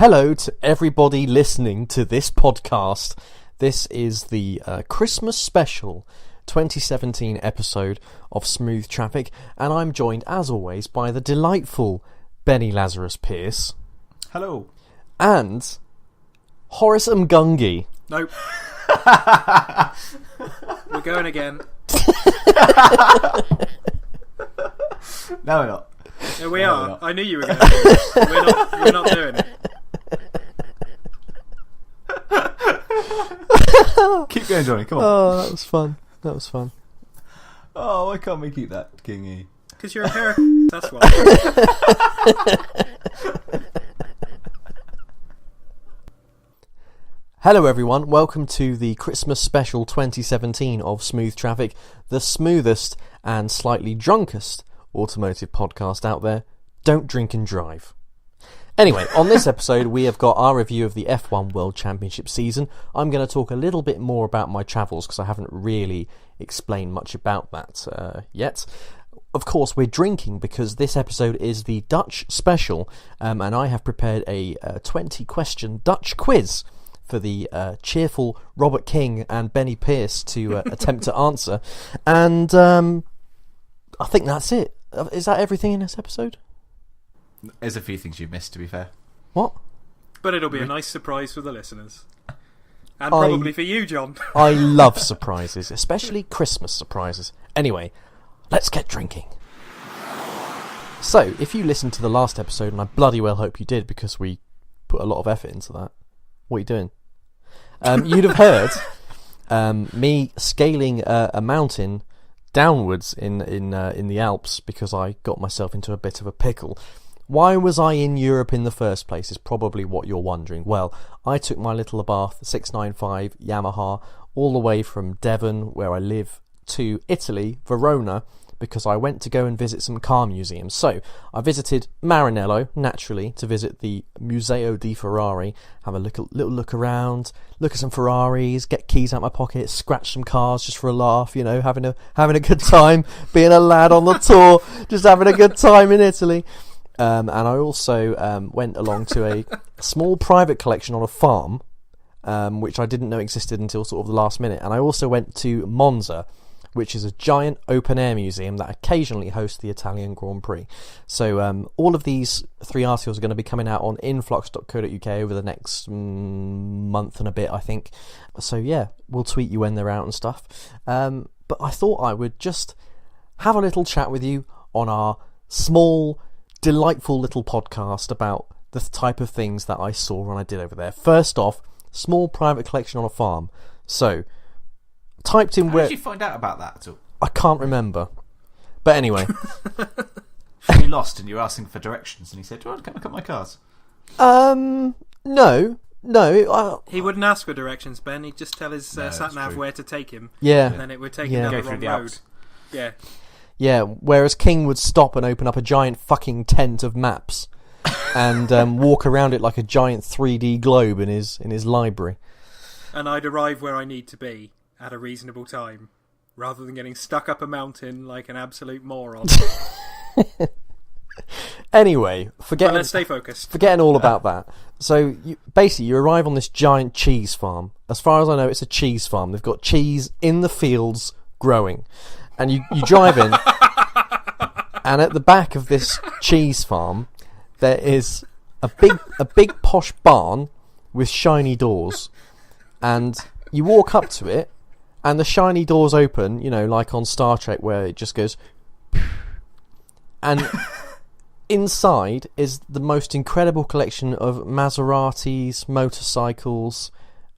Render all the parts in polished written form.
Hello to everybody listening to this podcast. This is the Christmas special 2017 episode of Smooth Traffic, and I'm joined, as always, by the delightful Benny Lazarus Pierce. Hello. And Horace Mgungi. Nope. We're going again. No, we're not. Yeah, we are. I knew you were going to. We're not doing it. Keep going, Jonny, come on. Oh, that was fun. Oh, why can't we keep that, Kingy? Because you're a pair. That's why. Hello everyone, welcome to the Christmas special 2017 of Smooth Traffic, the smoothest and slightly drunkest automotive podcast out there. Don't drink and drive. Anyway, on this episode we have got our review of the F1 World Championship season. I'm going to talk a little bit more about my travels because I haven't really explained much about that yet. Of course, we're drinking because this episode is the Dutch special, and I have prepared a 20-question Dutch quiz for the cheerful Robert King and Benny Pierce to attempt to answer. And I think that's it. Is that everything in this episode? There's a few things you've missed, to be fair. What? But it'll be a nice surprise for the listeners. And probably for you, John. I love surprises, especially Christmas surprises. Anyway, let's get drinking. So, if you listened to the last episode, and I bloody well hope you did because we put a lot of effort into that, what are you doing? You'd have heard me scaling a mountain downwards in the Alps because I got myself into a bit of a pickle. Why was I in Europe in the first place is probably what you're wondering. Well, I took my little Abarth 695 Yamaha all the way from Devon, where I live, to Italy, Verona, because I went to go and visit some car museums. So, I visited Maranello, naturally, to visit the Museo di Ferrari, have a little look around, look at some Ferraris, get keys out my pocket, scratch some cars just for a laugh, you know, having a good time, being a lad on the tour, just having a good time in Italy. And I also went along to a small private collection on a farm, which I didn't know existed until sort of the last minute. And I also went to Monza, which is a giant open-air museum that occasionally hosts the Italian Grand Prix. So all of these three articles are going to be coming out on influx.co.uk over the next month and a bit, I think. So yeah, we'll tweet you when they're out and stuff. But I thought I would just have a little chat with you on our small, delightful little podcast about the type of things that I saw when I did over there. First off, small private collection on a farm. So, typed in where... How did you find out about that at all? I can't remember. But anyway. You lost and you were asking for directions and he said, do you want to come look at my cars? No. He wouldn't ask for directions, Ben. He'd just tell his sat-nav where to take him. Yeah. And then it would take him down the wrong road. Yeah. Yeah, whereas King would stop and open up a giant fucking tent of maps and walk around it like a giant 3D globe in his library. And I'd arrive where I need to be at a reasonable time, rather than getting stuck up a mountain like an absolute moron. Anyway, let's stay focused. Forgetting all about that. So, you arrive on this giant cheese farm. As far as I know, it's a cheese farm. They've got cheese in the fields growing. And you drive in, and at the back of this cheese farm, there is a big posh barn with shiny doors. And you walk up to it, and the shiny doors open, you know, like on Star Trek, where it just goes... And inside is the most incredible collection of Maseratis, motorcycles,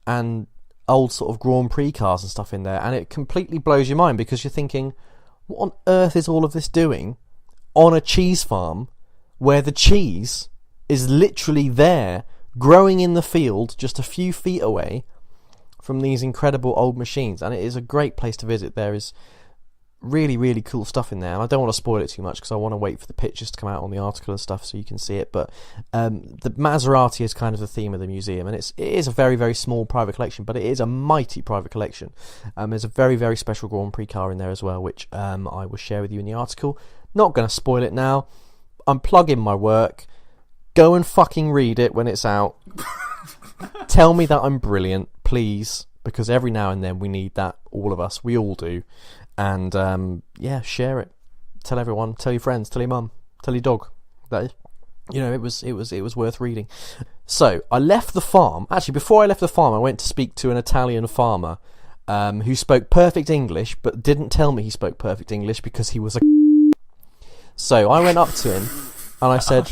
and old sort of Grand Prix cars and stuff in there, and it completely blows your mind because you're thinking, what on earth is all of this doing on a cheese farm where the cheese is literally there, growing in the field just a few feet away from these incredible old machines? And it is a great place to visit. There is really, really cool stuff in there, and I don't want to spoil it too much because I want to wait for the pictures to come out on the article and stuff so you can see it. But the Maserati is kind of the theme of the museum, and it is a very, very small private collection, but it is a mighty private collection. There's a very, very special Grand Prix car in there as well, which I will share with you in the article. Not going to spoil it now. I'm plugging my work. Go and fucking read it when it's out. Tell me that I'm brilliant, please, because every now and then we need that. All of us, we all do. And share it. Tell everyone. Tell your friends. Tell your mum. Tell your dog. That is, it was worth reading. So I left the farm. Actually, before I left the farm, I went to speak to an Italian farmer who spoke perfect English, but didn't tell me he spoke perfect English because he was a. So I went up to him and I said,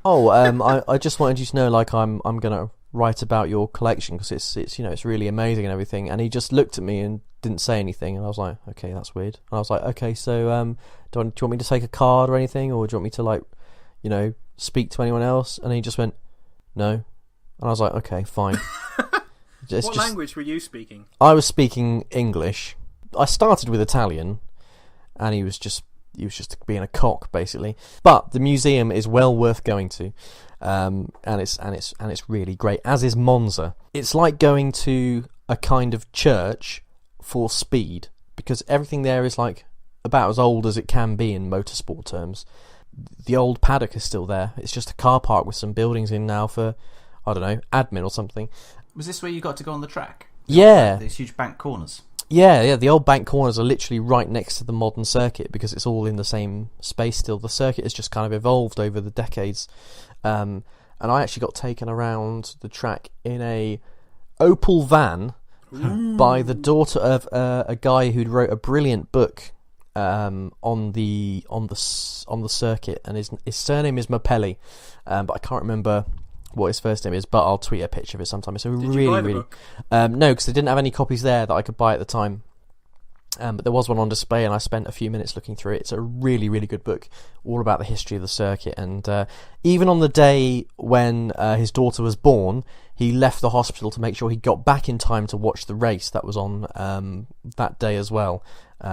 I just wanted you to know, like, I'm gonna write about your collection because it's really amazing and everything. And he just looked at me and didn't say anything, and I was like, okay, that's weird. And I was like, okay, so do you want me to take a card or anything, or do you want me to, like, speak to anyone else? And he just went, no. And I was like, okay, fine. What language were you speaking? I was speaking English. I started with Italian, and he was just being a cock, basically. But the museum is well worth going to, and it's really great. As is Monza. It's like going to a kind of church for speed, because everything there is like about as old as it can be in motorsport terms. The old paddock is still there. It's just a car park with some buildings in now for, I don't know, admin or something. Was this where you got to go on the track? Yeah. These huge bank corners. Yeah, the old bank corners are literally right next to the modern circuit because it's all in the same space still. The circuit has just kind of evolved over the decades. And I actually got taken around the track in a Opel van by the daughter of a guy who'd wrote a brilliant book on the circuit, and his surname is Mapelli, but I can't remember what his first name is, but I'll tweet a picture of it sometime. It's a Did you buy the book? No, because they didn't have any copies there that I could buy at the time. But there was one on display, and I spent a few minutes looking through it. It's a really, really good book, all about the history of the circuit. And even on the day when his daughter was born, he left the hospital to make sure he got back in time to watch the race that was on that day as well,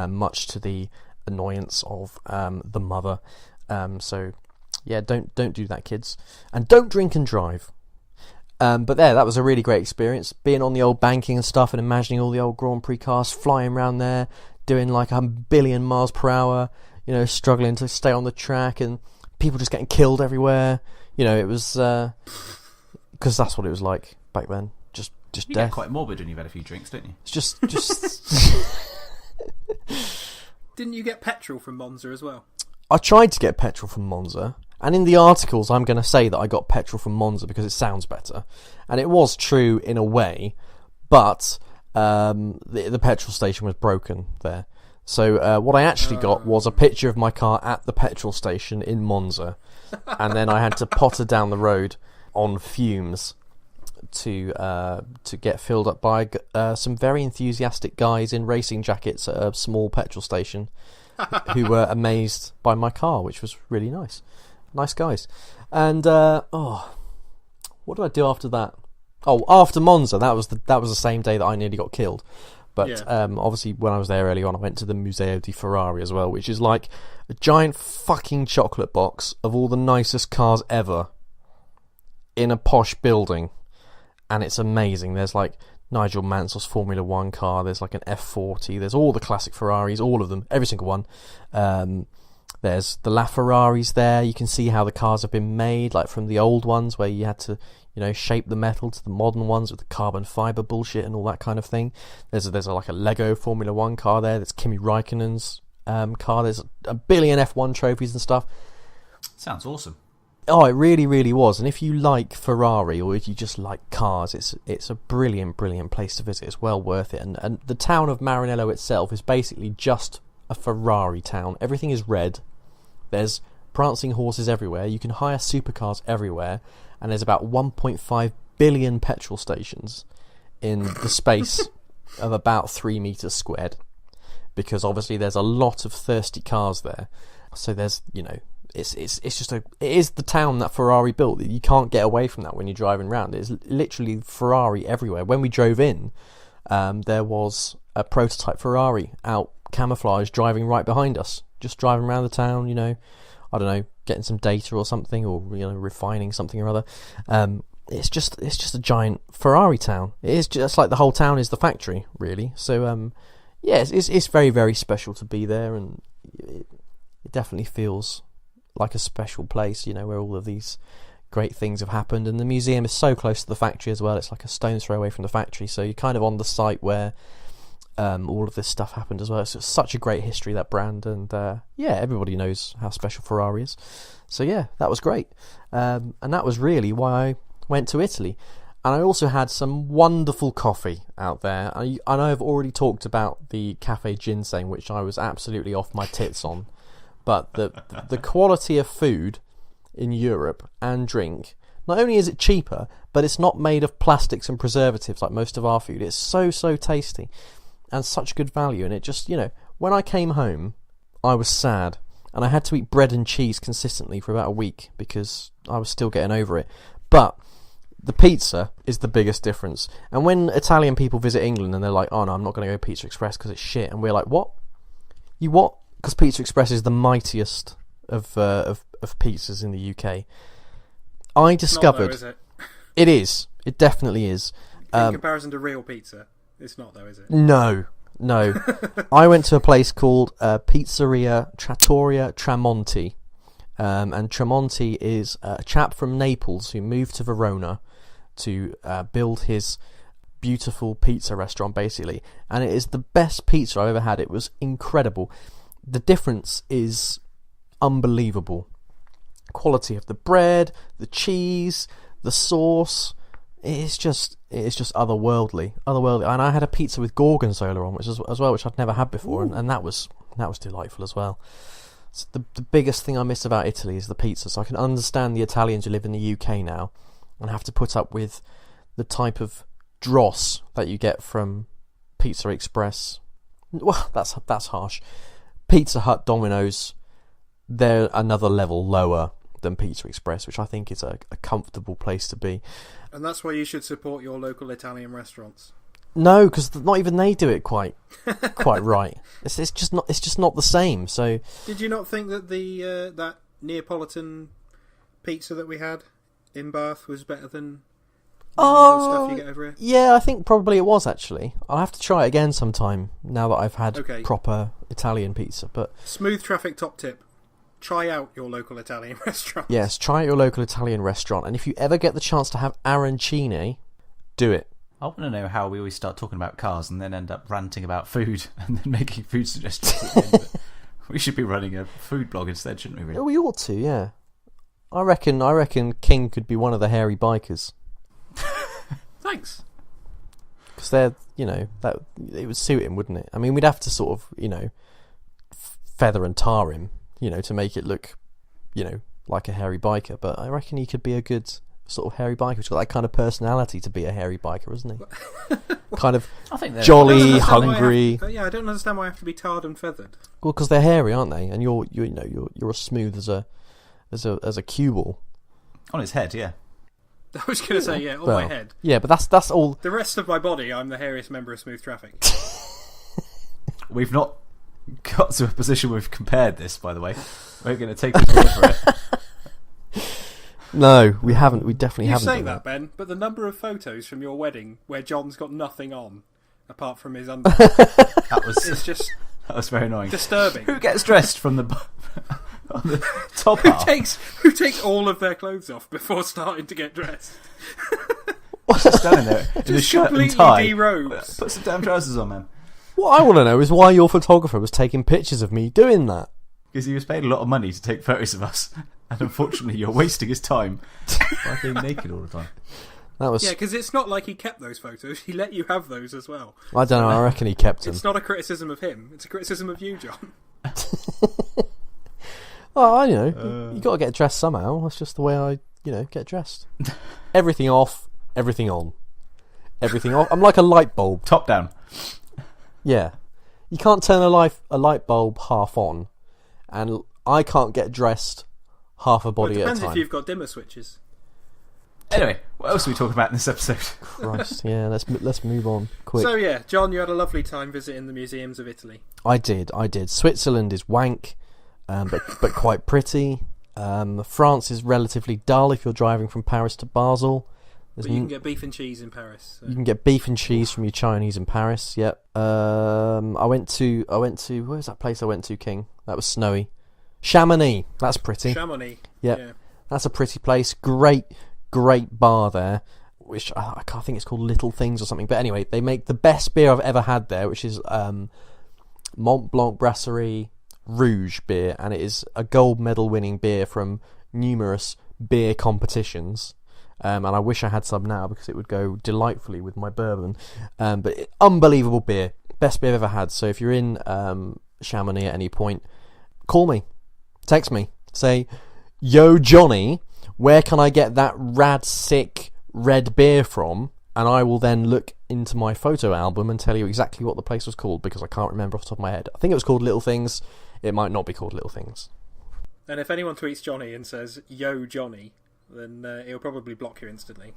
much to the annoyance of the mother. So, yeah, don't do that, kids. And don't drink and drive. But that was a really great experience, being on the old banking and stuff, and imagining all the old Grand Prix cars flying around there, doing like 1 billion miles per hour, struggling to stay on the track, and people just getting killed everywhere. It was because that's what it was like back then. Just you death. Get quite morbid when you've had a few drinks, don't you? It's just. Didn't you get petrol from Monza as well? I tried to get petrol from Monza. And in the articles, I'm going to say that I got petrol from Monza because it sounds better. And it was true in a way, but the petrol station was broken there. So what I actually got was a picture of my car at the petrol station in Monza. And then I had to potter down the road on fumes to get filled up by some very enthusiastic guys in racing jackets at a small petrol station who were amazed by my car, which was really nice. Nice guys. And what did I do after that? Oh, after Monza, that was the same day that I nearly got killed. But obviously when I was there early on, I went to the Museo di Ferrari as well, which is like a giant fucking chocolate box of all the nicest cars ever in a posh building. And it's amazing. There's like Nigel Mansell's Formula 1 car, there's like an F40, there's all the classic Ferraris, all of them, every single one. There's the LaFerraris there. You can see how the cars have been made, like from the old ones where you had to, shape the metal, to the modern ones with the carbon fibre bullshit and all that kind of thing. There's like a Lego Formula 1 car there. There's Kimi Räikkönen's car. There's a billion F1 trophies and stuff. Sounds awesome. Oh, it really, really was. And if you like Ferrari, or if you just like cars, it's a brilliant, brilliant place to visit. It's well worth it. And the town of Maranello itself is basically just a Ferrari town. Everything is red. There's prancing horses everywhere. You can hire supercars everywhere. And there's about 1.5 billion petrol stations in the space of about 3 meters squared. Because obviously there's a lot of thirsty cars there. So there's, it is the town that Ferrari built. You can't get away from that when you're driving around. It's literally Ferrari everywhere. When we drove in, there was a prototype Ferrari out camouflage driving right behind us, just driving around the town, I don't know, getting some data or something, or refining something or other. It's just a giant Ferrari town. It is just like the whole town is the factory, really. So it's very, very special to be there, and it definitely feels like a special place, where all of these great things have happened, and the museum is so close to the factory as well. It's like a stone's throw away from the factory, so you're kind of on the site where all of this stuff happened as well. So it's such a great history, that brand, and everybody knows how special Ferrari is. So yeah, that was great, and that was really why I went to Italy. And I also had some wonderful coffee out there. I know I've already talked about the Cafe Ginseng, which I was absolutely off my tits on, but the quality of food in Europe and drink, not only is it cheaper, but it's not made of plastics and preservatives like most of our food. It's so tasty and such good value, and it just, when I came home I was sad, and I had to eat bread and cheese consistently for about a week because I was still getting over it. But the pizza is the biggest difference. And when Italian people visit England and they're like, oh no, I'm not going to go Pizza Express because it's shit, and we're like, what? You what? Because Pizza Express is the mightiest of pizzas in the UK. I discovered... It's not though, is it? It is. It definitely is. In comparison to real pizza, it's not though, is it? No. I went to a place called Pizzeria Trattoria Tramonti. And Tramonti is a chap from Naples who moved to Verona to build his beautiful pizza restaurant, basically. And it is the best pizza I've ever had. It was incredible. The difference is unbelievable. Quality of the bread, the cheese, the sauce. It's just otherworldly. And I had a pizza with gorgonzola on, which I'd never had before, and that was delightful as well. So the biggest thing I miss about Italy is the pizza. So I can understand the Italians who live in the UK now and have to put up with the type of dross that you get from Pizza Express. Well, that's harsh. Pizza Hut, Domino's, they're another level lower than Pizza Express, which I think is a comfortable place to be. And that's why you should support your local Italian restaurants. No, because not even they do it quite right. It's just not the same. So did you not think that the that Neapolitan pizza that we had in Bath was better than the usual stuff you get over here? Yeah, I think probably it was actually. I'll have to try it again sometime now that I've had proper Italian pizza. But smooth traffic top tip: try out your local Italian restaurant. Yes, try out your local Italian restaurant, and if you ever get the chance to have arancine, do it. I want to know how we always start talking about cars and then end up ranting about food and then making food suggestions at the end of it. We should be running a food blog instead, shouldn't we? Really? Yeah, we ought to, yeah. I reckon King could be one of the hairy bikers. Thanks. Because they're, that it would suit him, wouldn't it? I mean, we'd have to sort of, feather and tar him, to make it look, like a hairy biker. But I reckon he could be a good sort of hairy biker. He's got that kind of personality to be a hairy biker, isn't he? Kind of I think jolly, hungry. I don't understand why I have to be tarred and feathered. Well, because they're hairy, aren't they? And you're as smooth as a cue ball. On his head, yeah. I was going to say, on my head. Yeah, but that's all. The rest of my body, I'm the hairiest member of Smooth Traffic. We've not got to a position where we've compared this, by the way. We're going to take this word for it. No, we haven't. We definitely haven't. You say that, Ben, but the number of photos from your wedding where John's got nothing on apart from his underwear, that was very annoying. Disturbing. Who gets dressed from the on the top half? Who takes all of their clothes off before starting to get dressed? Just standing there in a shirt and tie. De-robes. Put some damn trousers on, man. What I want to know is why your photographer was taking pictures of me doing that. Because he was paid a lot of money to take photos of us, and unfortunately you're wasting his time by being naked all the time. Yeah, because it's not like he kept those photos, he let you have those as well. I don't know, I reckon he kept them. It's not a criticism of him, it's a criticism of you, John. Well, you got to get dressed somehow. That's just the way I, get dressed. Everything off, everything on. Everything off. I'm like a light bulb. Top down. Yeah. You can't turn a light bulb half on, and I can't get dressed half a body at a time. It depends if you've got dimmer switches. Anyway, what else are we talking about in this episode? Christ, yeah, let's move on quick. So yeah, John, you had a lovely time visiting the museums of Italy. I did. Switzerland is wank, but quite pretty. France is relatively dull if you're driving from Paris to Basel. But you can get beef and cheese in Paris. So. You can get beef and cheese from your Chinese in Paris. Yep. I went to where's that place I went to, King? That was snowy. Chamonix. That's pretty. Chamonix. Yep. Yeah. That's a pretty place. Great bar there, which I can't think it's called Little Things or something. But anyway, they make the best beer I've ever had there, which is Mont Blanc Brasserie Rouge beer, and it is a gold medal winning beer from numerous beer competitions. And I wish I had some now because it would go delightfully with my bourbon. But unbelievable beer. Best beer I've ever had. So if you're in Chamonix at any point, call me. Text me. Say, yo, Jonny, where can I get that rad, sick, red beer from? And I will then look into my photo album and tell you exactly what the place was called, because I can't remember off the top of my head. I think it was called Little Things. It might not be called Little Things. And if anyone tweets Jonny and says, yo, Jonny, then he'll probably block you instantly.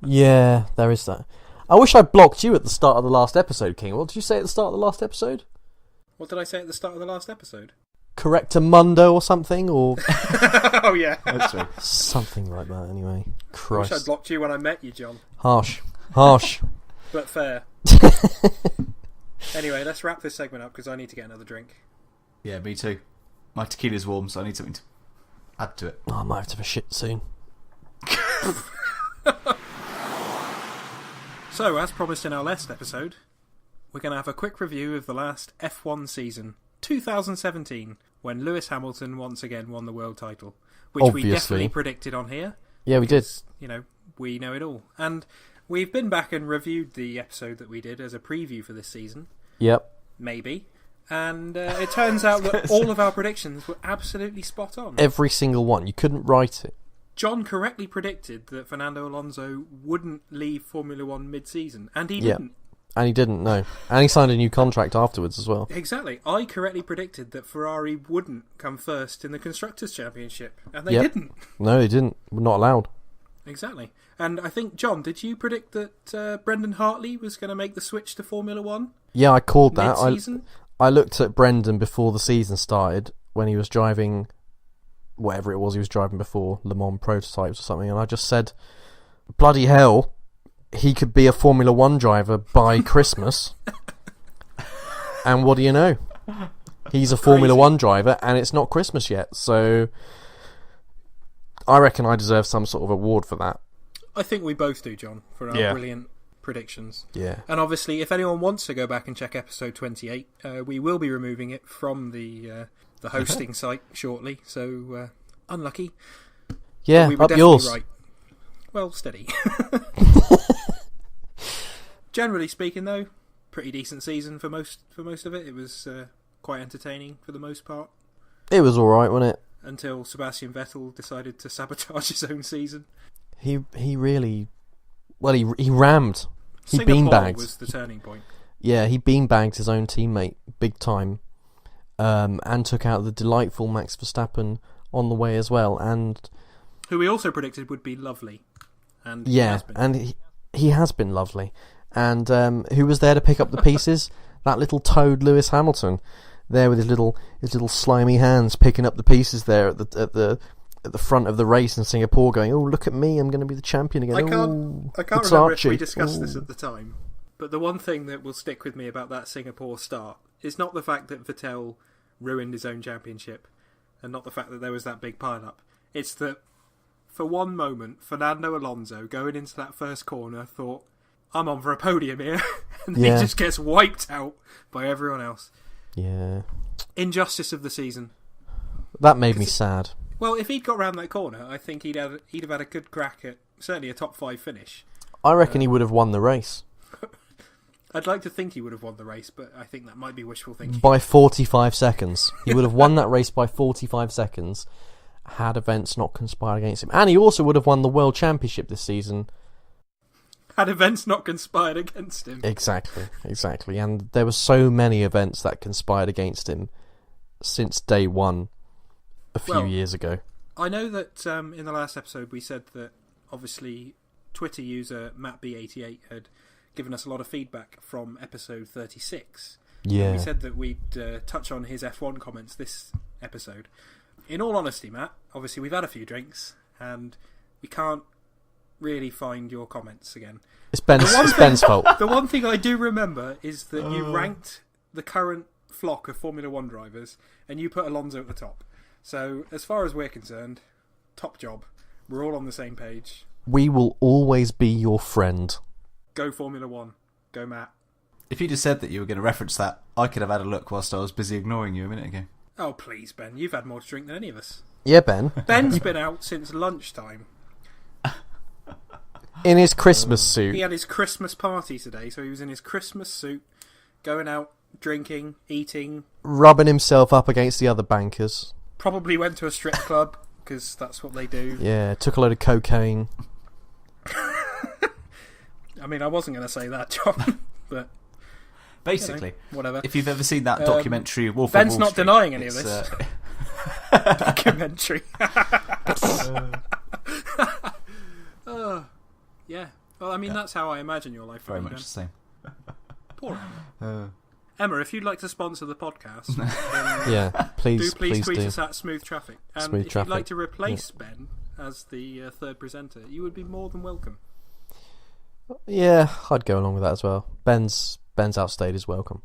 Yeah, there is that. I wish I blocked you at the start of the last episode, King. What did you say at the start of the last episode? What did I say at the start of the last episode? Correctamundo or something? Or Oh, yeah. That's right. something like that, anyway. I Christ. wish I'd blocked you when I met you, John. Harsh. But fair. Anyway, let's wrap this segment up because I need to get another drink. Yeah, me too. My tequila's warm, so I need something to add to it. Oh, I might have to have a shit soon. So, as promised in our last episode, we're going to have a quick review of the last F1 season, 2017, when Lewis Hamilton once again won the world title, which we definitely predicted on here. Yeah, we did. You know, we know it all. And we've been back and reviewed the episode that we did as a preview for this season. Yep. Maybe. And it turns out that all of our predictions were absolutely spot on. Every single one. You couldn't write it. John correctly predicted that Fernando Alonso wouldn't leave Formula One mid-season, and he didn't. And he didn't, no. And he signed a new contract afterwards as well. Exactly. I correctly predicted that Ferrari wouldn't come first in the Constructors' Championship, and they didn't. No, they didn't. We're not allowed. Exactly. And I think, John, did you predict that Brendan Hartley was going to make the switch to Formula One? Yeah, I called that. Mid-season? I looked at Brendan before the season started, when he was driving whatever it was he was driving before, Le Mans prototypes or something, and I just said, bloody hell, he could be a Formula One driver by Christmas. And what do you know? He's a Formula One driver, and it's not Christmas yet, so I reckon I deserve some sort of award for that. I think we both do, John, for our brilliant predictions. Yeah. And obviously, if anyone wants to go back and check episode 28, we will be removing it from the hosting site shortly, so unlucky. Yeah, we were up definitely yours. right. Well, steady. Generally speaking, though, pretty decent season for most of it. It was quite entertaining for the most part. It was alright, wasn't it? Until Sebastian Vettel decided to sabotage his own season. He really... Well, he rammed. He Singapore beanbagged. was the turning point. Yeah, he beanbagged his own teammate big time, and took out the delightful Max Verstappen on the way as well. And who we also predicted would be lovely. And he has been lovely. And who was there to pick up the pieces? That little toad, Lewis Hamilton, there with his little slimy hands picking up the pieces there at the front of the race in Singapore, going, "Oh, look at me! I'm going to be the champion again." I can't remember if we discussed this at the time, but the one thing that will stick with me about that Singapore start is not the fact that Vettel ruined his own championship, and not the fact that there was that big pile-up. It's that for one moment, Fernando Alonso going into that first corner thought, "I'm on for a podium here," and then he just gets wiped out by everyone else. Yeah. Injustice of the season. That made me sad. Well, if he'd got round that corner, I think he'd have had a good crack at certainly a top 5 finish. I reckon he would have won the race. I'd like to think he would have won the race, but I think that might be wishful thinking. By 45 seconds. He would have won that race by 45 seconds had events not conspired against him. And he also would have won the World Championship this season. Had events not conspired against him. Exactly. And there were so many events that conspired against him since day one a few years ago. I know that in the last episode we said that obviously Twitter user MattB88 had given us a lot of feedback from episode 36. Yeah. And we said that we'd touch on his F1 comments this episode. In all honesty, Matt, obviously we've had a few drinks and we can't really find your comments again. It's Ben's fault. The one thing I do remember is that you ranked the current flock of Formula One drivers and you put Alonso at the top. So, as far as we're concerned, top job. We're all on the same page. We will always be your friend. Go Formula One. Go Matt. If you just said that you were going to reference that, I could have had a look whilst I was busy ignoring you a minute ago. Oh, please, Ben. You've had more to drink than any of us. Yeah, Ben. Ben's been out since lunchtime. In his Christmas suit. He had his Christmas party today, so he was in his Christmas suit, going out, drinking, eating. Rubbing himself up against the other bankers. Probably went to a strip club, because that's what they do. Yeah, took a load of cocaine. I mean, I wasn't going to say that, John, but... Basically, you know, whatever. If you've ever seen that documentary, Wolf Ben's of Wall not Street, denying any of this. Documentary. Yeah. Well, I mean, that's how I imagine your life. Very much the same. Poor Emma. Emma, if you'd like to sponsor the podcast, then Yeah, please tweet do. us at Smooth Traffic. And Smooth if Traffic. you'd like to replace Ben as the third presenter, you would be more than welcome. Yeah, I'd go along with that as well. Ben's outstayed his welcome.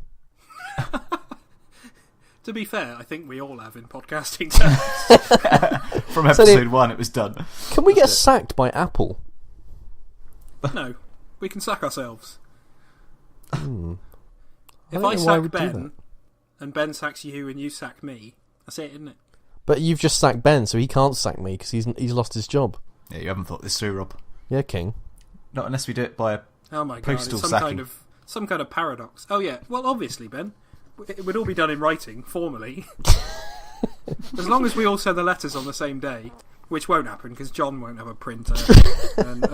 To be fair, I think we all have in podcasting terms. From episode 1, it was done. Can we get sacked by Apple? No, we can sack ourselves. If don't I know why sack we'd do Ben, that. and Ben sacks you, and you sack me, that's it, isn't it? But you've just sacked Ben, so he can't sack me because he's lost his job. Yeah, you haven't thought this through, Rob. Yeah, King. Not unless we do it by a Oh my god, postal it's sacking. some kind of paradox. Oh yeah, well obviously, Ben, it would all be done in writing, formally. As long as we all send the letters on the same day, which won't happen because John won't have a printer. And,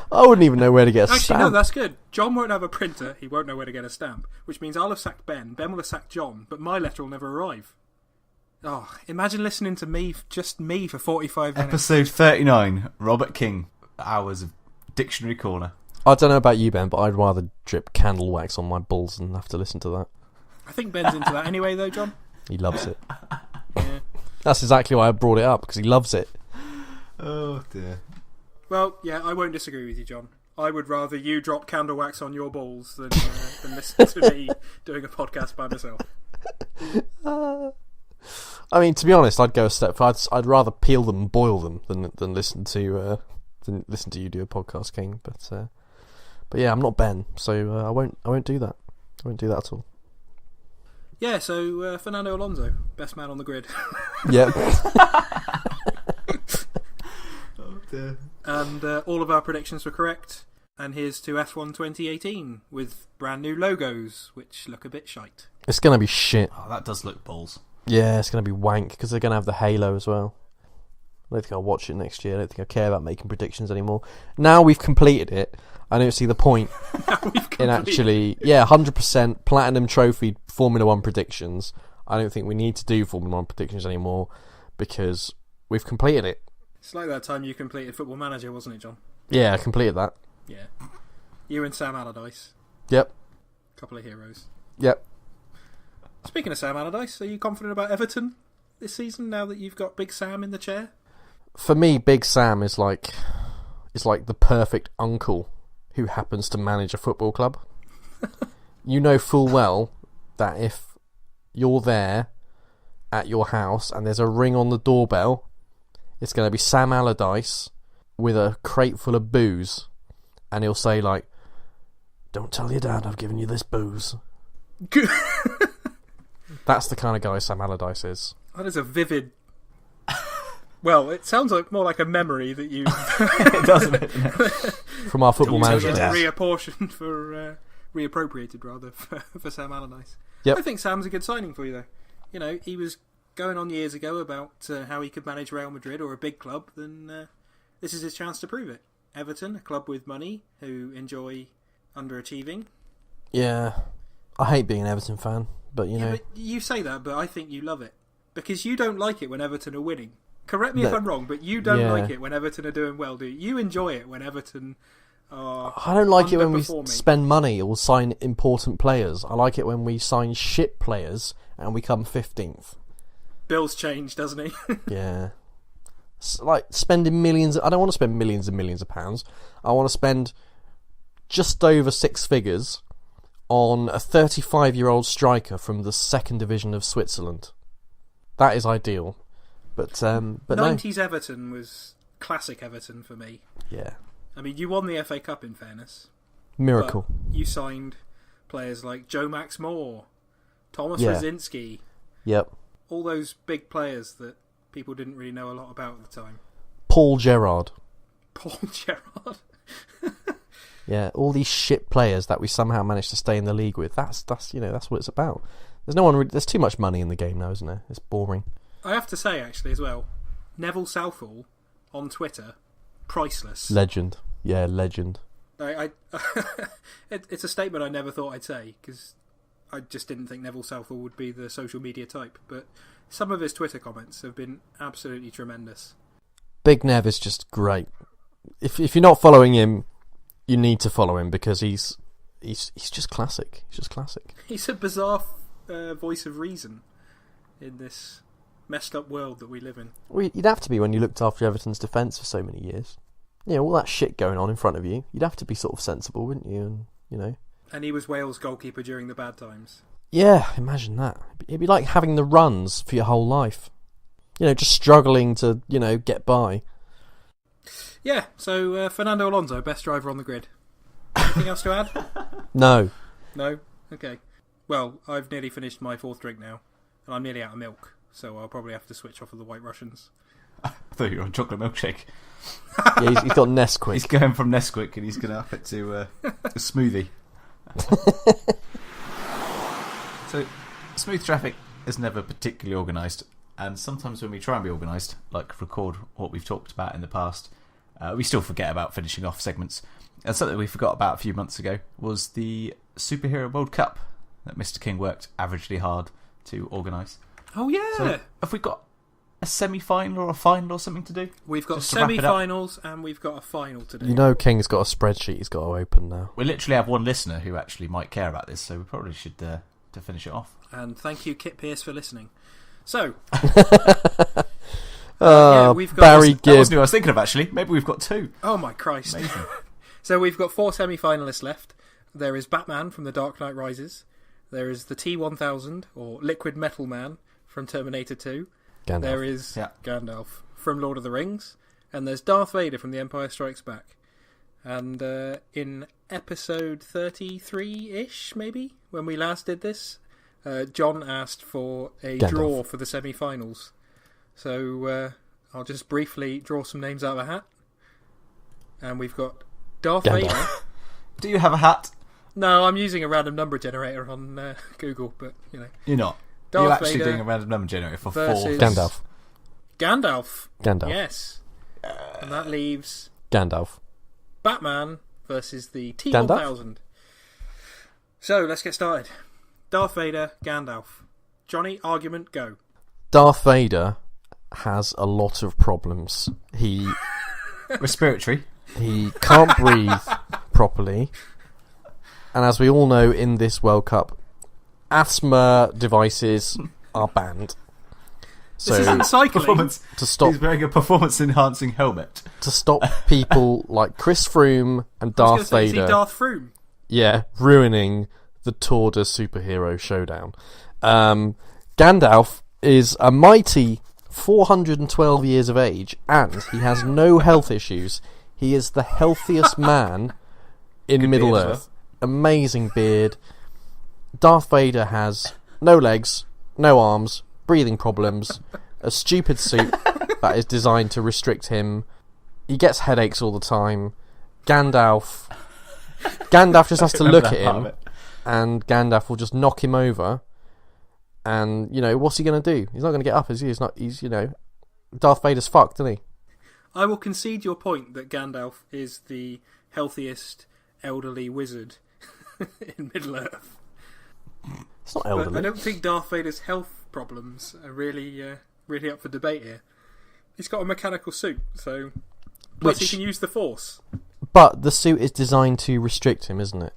I wouldn't even know where to get a Actually, stamp. no, that's good. John won't have a printer, he won't know where to get a stamp, which means I'll have sacked Ben, Ben will have sacked John, but my letter will never arrive. Oh, imagine listening to me, just me, for 45 minutes. Episode 39, Robert King, hours of Dictionary Corner. I don't know about you, Ben, but I'd rather drip candle wax on my balls than have to listen to that. I think Ben's into that anyway, though, John. He loves it. Yeah. That's exactly why I brought it up, because he loves it. Oh dear. Well, yeah, I won't disagree with you, John. I would rather you drop candle wax on your balls than listen to me doing a podcast by myself. I mean, to be honest, I'd go a step further. I'd rather peel them and boil them than listen to you do a podcast, King. But yeah, I'm not Ben, so I won't do that. I won't do that at all. Yeah, so Fernando Alonso, best man on the grid. Yeah. Oh dear. And all of our predictions were correct. And here's to F1 2018 with brand new logos, which look a bit shite. It's going to be shit. Oh, that does look balls. Yeah, it's going to be wank, because they're going to have the halo as well. I don't think I'll watch it next year. I don't think I care about making predictions anymore. Now we've completed it, I don't see the point in actually... Yeah, 100% Platinum Trophy Formula 1 predictions. I don't think we need to do Formula 1 predictions anymore, because we've completed it. It's like that time you completed Football Manager, wasn't it, John? Yeah, I completed that. Yeah. You and Sam Allardyce. Yep. Couple of heroes. Yep. Speaking of Sam Allardyce, are you confident about Everton this season now that you've got Big Sam in the chair? For me, Big Sam is like the perfect uncle who happens to manage a football club. You know full well that if you're there at your house and there's a ring on the doorbell, it's going to be Sam Allardyce with a crate full of booze, and he'll say like, "Don't tell your dad I've given you this booze." That's the kind of guy Sam Allardyce is. That is a vivid... Well, it sounds more like a memory that you... It doesn't it? From our football manager. Yeah. Reapportioned for... reappropriated, rather, for Sam Allardyce. Yep. I think Sam's a good signing for you, though. You know, he was going on years ago about how he could manage Real Madrid or a big club, then this is his chance to prove it. Everton, a club with money, who enjoy underachieving. Yeah. I hate being an Everton fan, but you know... But you say that, but I think you love it. Because you don't like it when Everton are winning. Correct me if I'm wrong, but you don't like it when Everton are doing well, do you? You enjoy it when Everton are I don't like it when we underperforming. spend money or sign important players. I like it when we sign shit players and we come 15th. Bill's changed, doesn't he? Yeah. Like spending millions... I don't want to spend millions and millions of pounds. I want to spend just over 6 figures on a 35-year-old striker from the 2nd Division of Switzerland. That is ideal. But 90s Everton was classic Everton for me. Yeah. I mean, you won the FA Cup in fairness. Miracle. You signed players like Joe Max Moore, Thomas Rosinsky. Yep. All those big players that people didn't really know a lot about at the time. Paul Gerrard. Paul Gerrard. Yeah, all these shit players that we somehow managed to stay in the league with. That's what it's about. There's too much money in the game now, isn't there? It's boring. I have to say, actually, as well, Neville Southall on Twitter, priceless. Legend. Yeah, legend. It's a statement I never thought I'd say, because I just didn't think Neville Southall would be the social media type. But some of his Twitter comments have been absolutely tremendous. Big Nev is just great. If you're not following him, you need to follow him, because he's just classic. He's just classic. He's a bizarre voice of reason in this messed up world that we live in. Well, you'd have to be when you looked after Everton's defence for so many years. All that shit going on in front of you. You'd have to be sort of sensible, wouldn't you? And And he was Wales' goalkeeper during the bad times. Yeah, imagine that. It'd be like having the runs for your whole life. Just struggling to, get by. Yeah, so Fernando Alonso, best driver on the grid. Anything else to add? No. No? Okay. Well, I've nearly finished my fourth drink now, and I'm nearly out of milk, so I'll probably have to switch off of the White Russians. I thought you were on chocolate milkshake. Yeah, he's got Nesquik. He's going from Nesquik and he's going to up it to a smoothie. So, smooth traffic is never particularly organised, and sometimes when we try and be organised, like record what we've talked about in the past, we still forget about finishing off segments. And something we forgot about a few months ago was the Superhero World Cup that Mr. King worked averagely hard to organise. Oh, yeah! So, have we got a semi-final or a final or something to do? We've got semi-finals and we've got a final to do. King's got a spreadsheet he's got to open now. We literally have one listener who actually might care about this, so we probably should to finish it off. And thank you, Kit Pierce, for listening. So... we've got Barry Gibb. That wasn't who I was thinking of, actually. Maybe we've got two. Oh, my Christ. So we've got 4 semi-finalists left. There is Batman from The Dark Knight Rises. There is the T-1000, or Liquid Metal Man, from Terminator 2. Gandalf. There is Gandalf from Lord of the Rings. And there's Darth Vader from The Empire Strikes Back. And in episode 33-ish, maybe, when we last did this, John asked for a draw for the semi-finals. So I'll just briefly draw some names out of a hat. And we've got Darth Vader. Do you have a hat? No, I'm using a random number generator on Google, but, You're not. You're actually doing a random number generator for 4. Gandalf. Gandalf. Gandalf. Yes. And that leaves... Gandalf. Batman versus the T-1000. So, let's get started. Darth Vader, Gandalf. Jonny, argument, go. Darth Vader has a lot of problems. He... Respiratory. He can't breathe properly. And as we all know in this World Cup, asthma devices are banned. So this isn't cycling. To stop, he's wearing a performance-enhancing helmet. To stop people like Chris Froome and Darth Vader. Is he Darth Froome? Yeah, ruining the Tour de Superhero Showdown. Gandalf is a mighty 412 years of age, and he has no health issues. He is the healthiest man in Middle-earth. Well. Amazing beard. Darth Vader has no legs, no arms, breathing problems, a stupid suit that is designed to restrict him. He gets headaches all the time. Gandalf just has to look at him, and Gandalf will just knock him over. And, what's he going to do? He's not going to get up, is he? He's Darth Vader's fucked, isn't he? I will concede your point that Gandalf is the healthiest elderly wizard in Middle-earth. It's not elderly. But I don't think Darth Vader's health problems are really up for debate here. He's got a mechanical suit, so... Plus he can use the Force. But the suit is designed to restrict him, isn't it?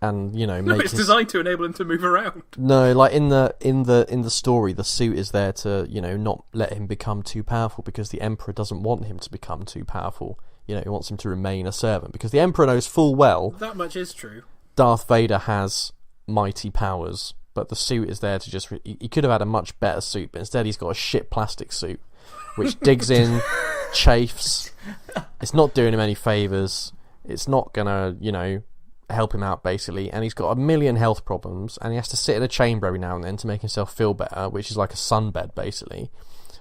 And, it's designed to enable him to move around. No, like in the story, the suit is there to, not let him become too powerful, because the Emperor doesn't want him to become too powerful. He wants him to remain a servant, because the Emperor knows full well... That much is true. Darth Vader has mighty powers, but the suit is there to just... He could have had a much better suit, but instead he's got a shit plastic suit, which digs in, chafes. It's not doing him any favours. It's not going to, help him out, basically. And he's got a million health problems, and he has to sit in a chamber every now and then to make himself feel better, which is like a sunbed, basically.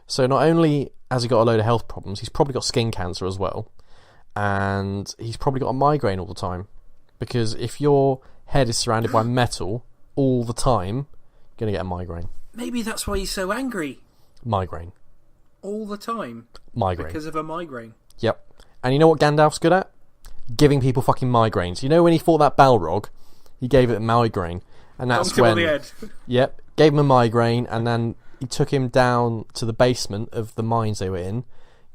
So not only has he got a load of health problems, he's probably got skin cancer as well. And he's probably got a migraine all the time. Because if your head is surrounded by metal all the time, you're going to get a migraine. Maybe that's why he's so angry. Migraine. All the time. Migraine. Because of a migraine. Yep. And you know what Gandalf's good at? Giving people fucking migraines. You know when he fought that Balrog, he gave it a migraine. And that's when... the head. Yep. Gave him a migraine, and then he took him down to the basement of the mines they were in,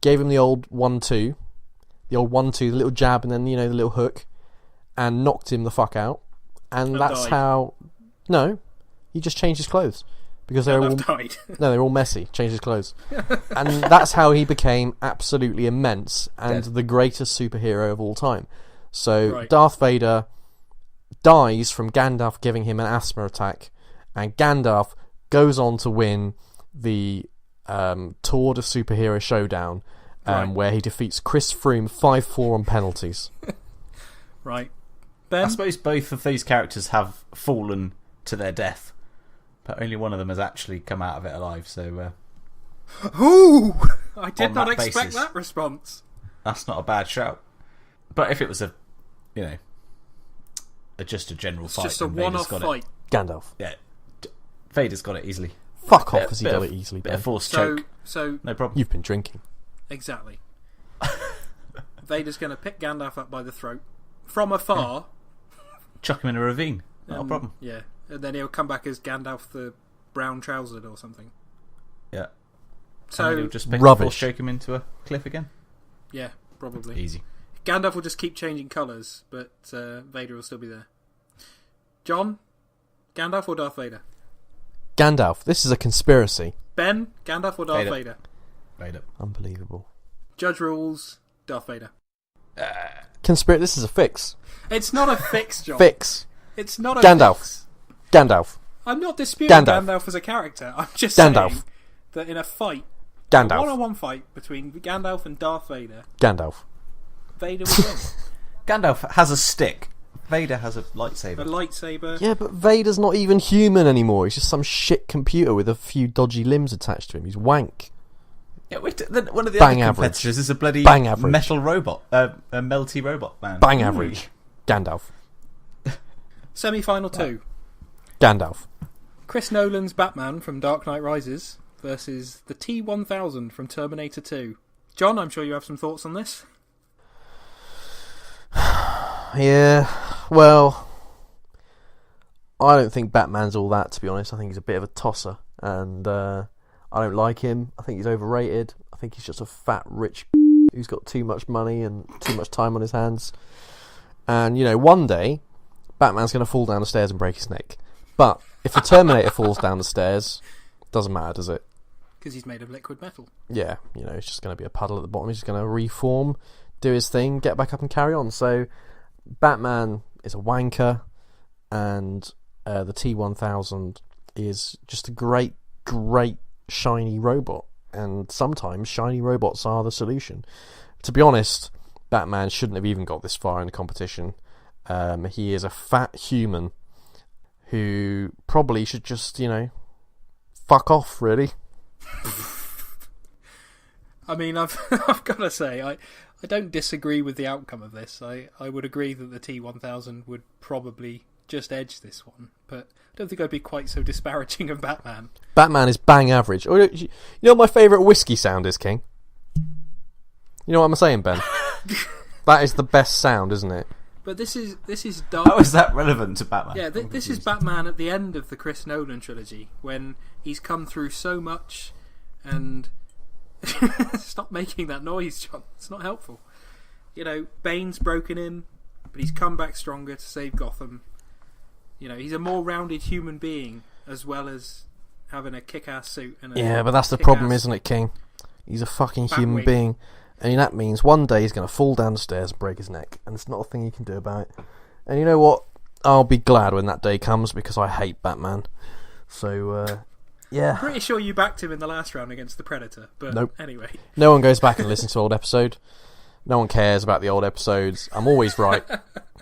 gave him the old 1-2, the little jab, and then, the little hook, and knocked him the fuck out. And that's died. how... No. He just changed his clothes. Because they were all... died. No, they were all messy. Changed his clothes. And that's how he became absolutely immense and the greatest superhero of all time. So Right. Darth Vader dies from Gandalf giving him an asthma attack, and Gandalf goes on to win the Tour de Superhero Showdown, Right. where he defeats Chris Froome 5-4 on penalties. Right. Ben? I suppose both of these characters have fallen to their death, but only one of them has actually come out of it alive, so... Ooh! I did On not that expect basis. that response. That's not a bad shout. But if it was just a general It's fight, just a then Vader's one-off got fight. Gandalf. It. Yeah, Vader's got it easily. Fuck off, has he got of- it easily, Bit Ben? of force So, choke, so no problem. You've been drinking. exactly. Vader's going to pick Gandalf up by the throat from afar. Chuck him in a ravine, not a problem. Yeah, and then he'll come back as Gandalf the brown trousered or something. Yeah. So And he'll just pick Rubbish. force choke him into a cliff again. yeah, probably. Easy. Gandalf will just keep changing colours, but Vader will still be there. John, Gandalf or Darth Vader? Gandalf, this is a conspiracy. Ben, Gandalf or Darth Vader? Vader. Unbelievable. Judge rules, Darth Vader. This is a fix. It's not a fix, John. Fix. It's not a Gandalf. fix. Gandalf. I'm not disputing Gandalf. Gandalf as a character. I'm just Gandalf. saying that in a fight, a Gandalf. one-on-one fight between Gandalf and Darth Vader, Gandalf. Vader will win. Gandalf has a stick. Vader has a lightsaber. A lightsaber. Yeah, but Vader's not even human anymore. He's just some shit computer with a few dodgy limbs attached to him. He's wank. Yeah, wait, one of the Bang other average. competitors is a bloody Bang average. metal robot, a melty robot man. Bang average. Gandalf. Semi-final 2. Gandalf. Chris Nolan's Batman from Dark Knight Rises versus the T-1000 from Terminator 2. John, I'm sure you have some thoughts on this. Yeah, well, I don't think Batman's all that, to be honest. I think he's a bit of a tosser, and I don't like him. I think he's overrated. I think he's just a fat, rich who's got too much money and too much time on his hands. And, one day, Batman's going to fall down the stairs and break his neck. But if the Terminator falls down the stairs, doesn't matter, does it? Because he's made of liquid metal. Yeah, it's just going to be a puddle at the bottom. He's just going to reform, do his thing, get back up and carry on. So Batman is a wanker, and the T-1000 is just a great, great shiny robot. And sometimes shiny robots are the solution. To be honest, Batman shouldn't have even got this far in the competition. He is a fat human who probably should just, fuck off, really. I mean, I've got to say, I don't disagree with the outcome of this. I would agree that the T-1000 would probably just edge this one, but I don't think I'd be quite so disparaging of Batman. Batman is bang average. Oh, you know what my favourite whiskey sound is, King? You know what I'm saying, Ben? That is the best sound, isn't it? But this is dark. How is that relevant to Batman? Yeah, this is Batman at the end of the Chris Nolan trilogy, when he's come through so much, and stop making that noise, John. It's not helpful. Bane's broken him, but he's come back stronger to save Gotham. He's a more rounded human being, as well as having a kick-ass suit. And but that's the problem, isn't it, King? He's a fucking human being, and that means one day he's going to fall down the stairs and break his neck, and it's not a thing you can do about it. And you know what? I'll be glad when that day comes because I hate Batman. So, yeah. Pretty sure you backed him in the last round against the Predator, but nope. Anyway. No one goes back and listens to old episode. No one cares about the old episodes. I'm always right.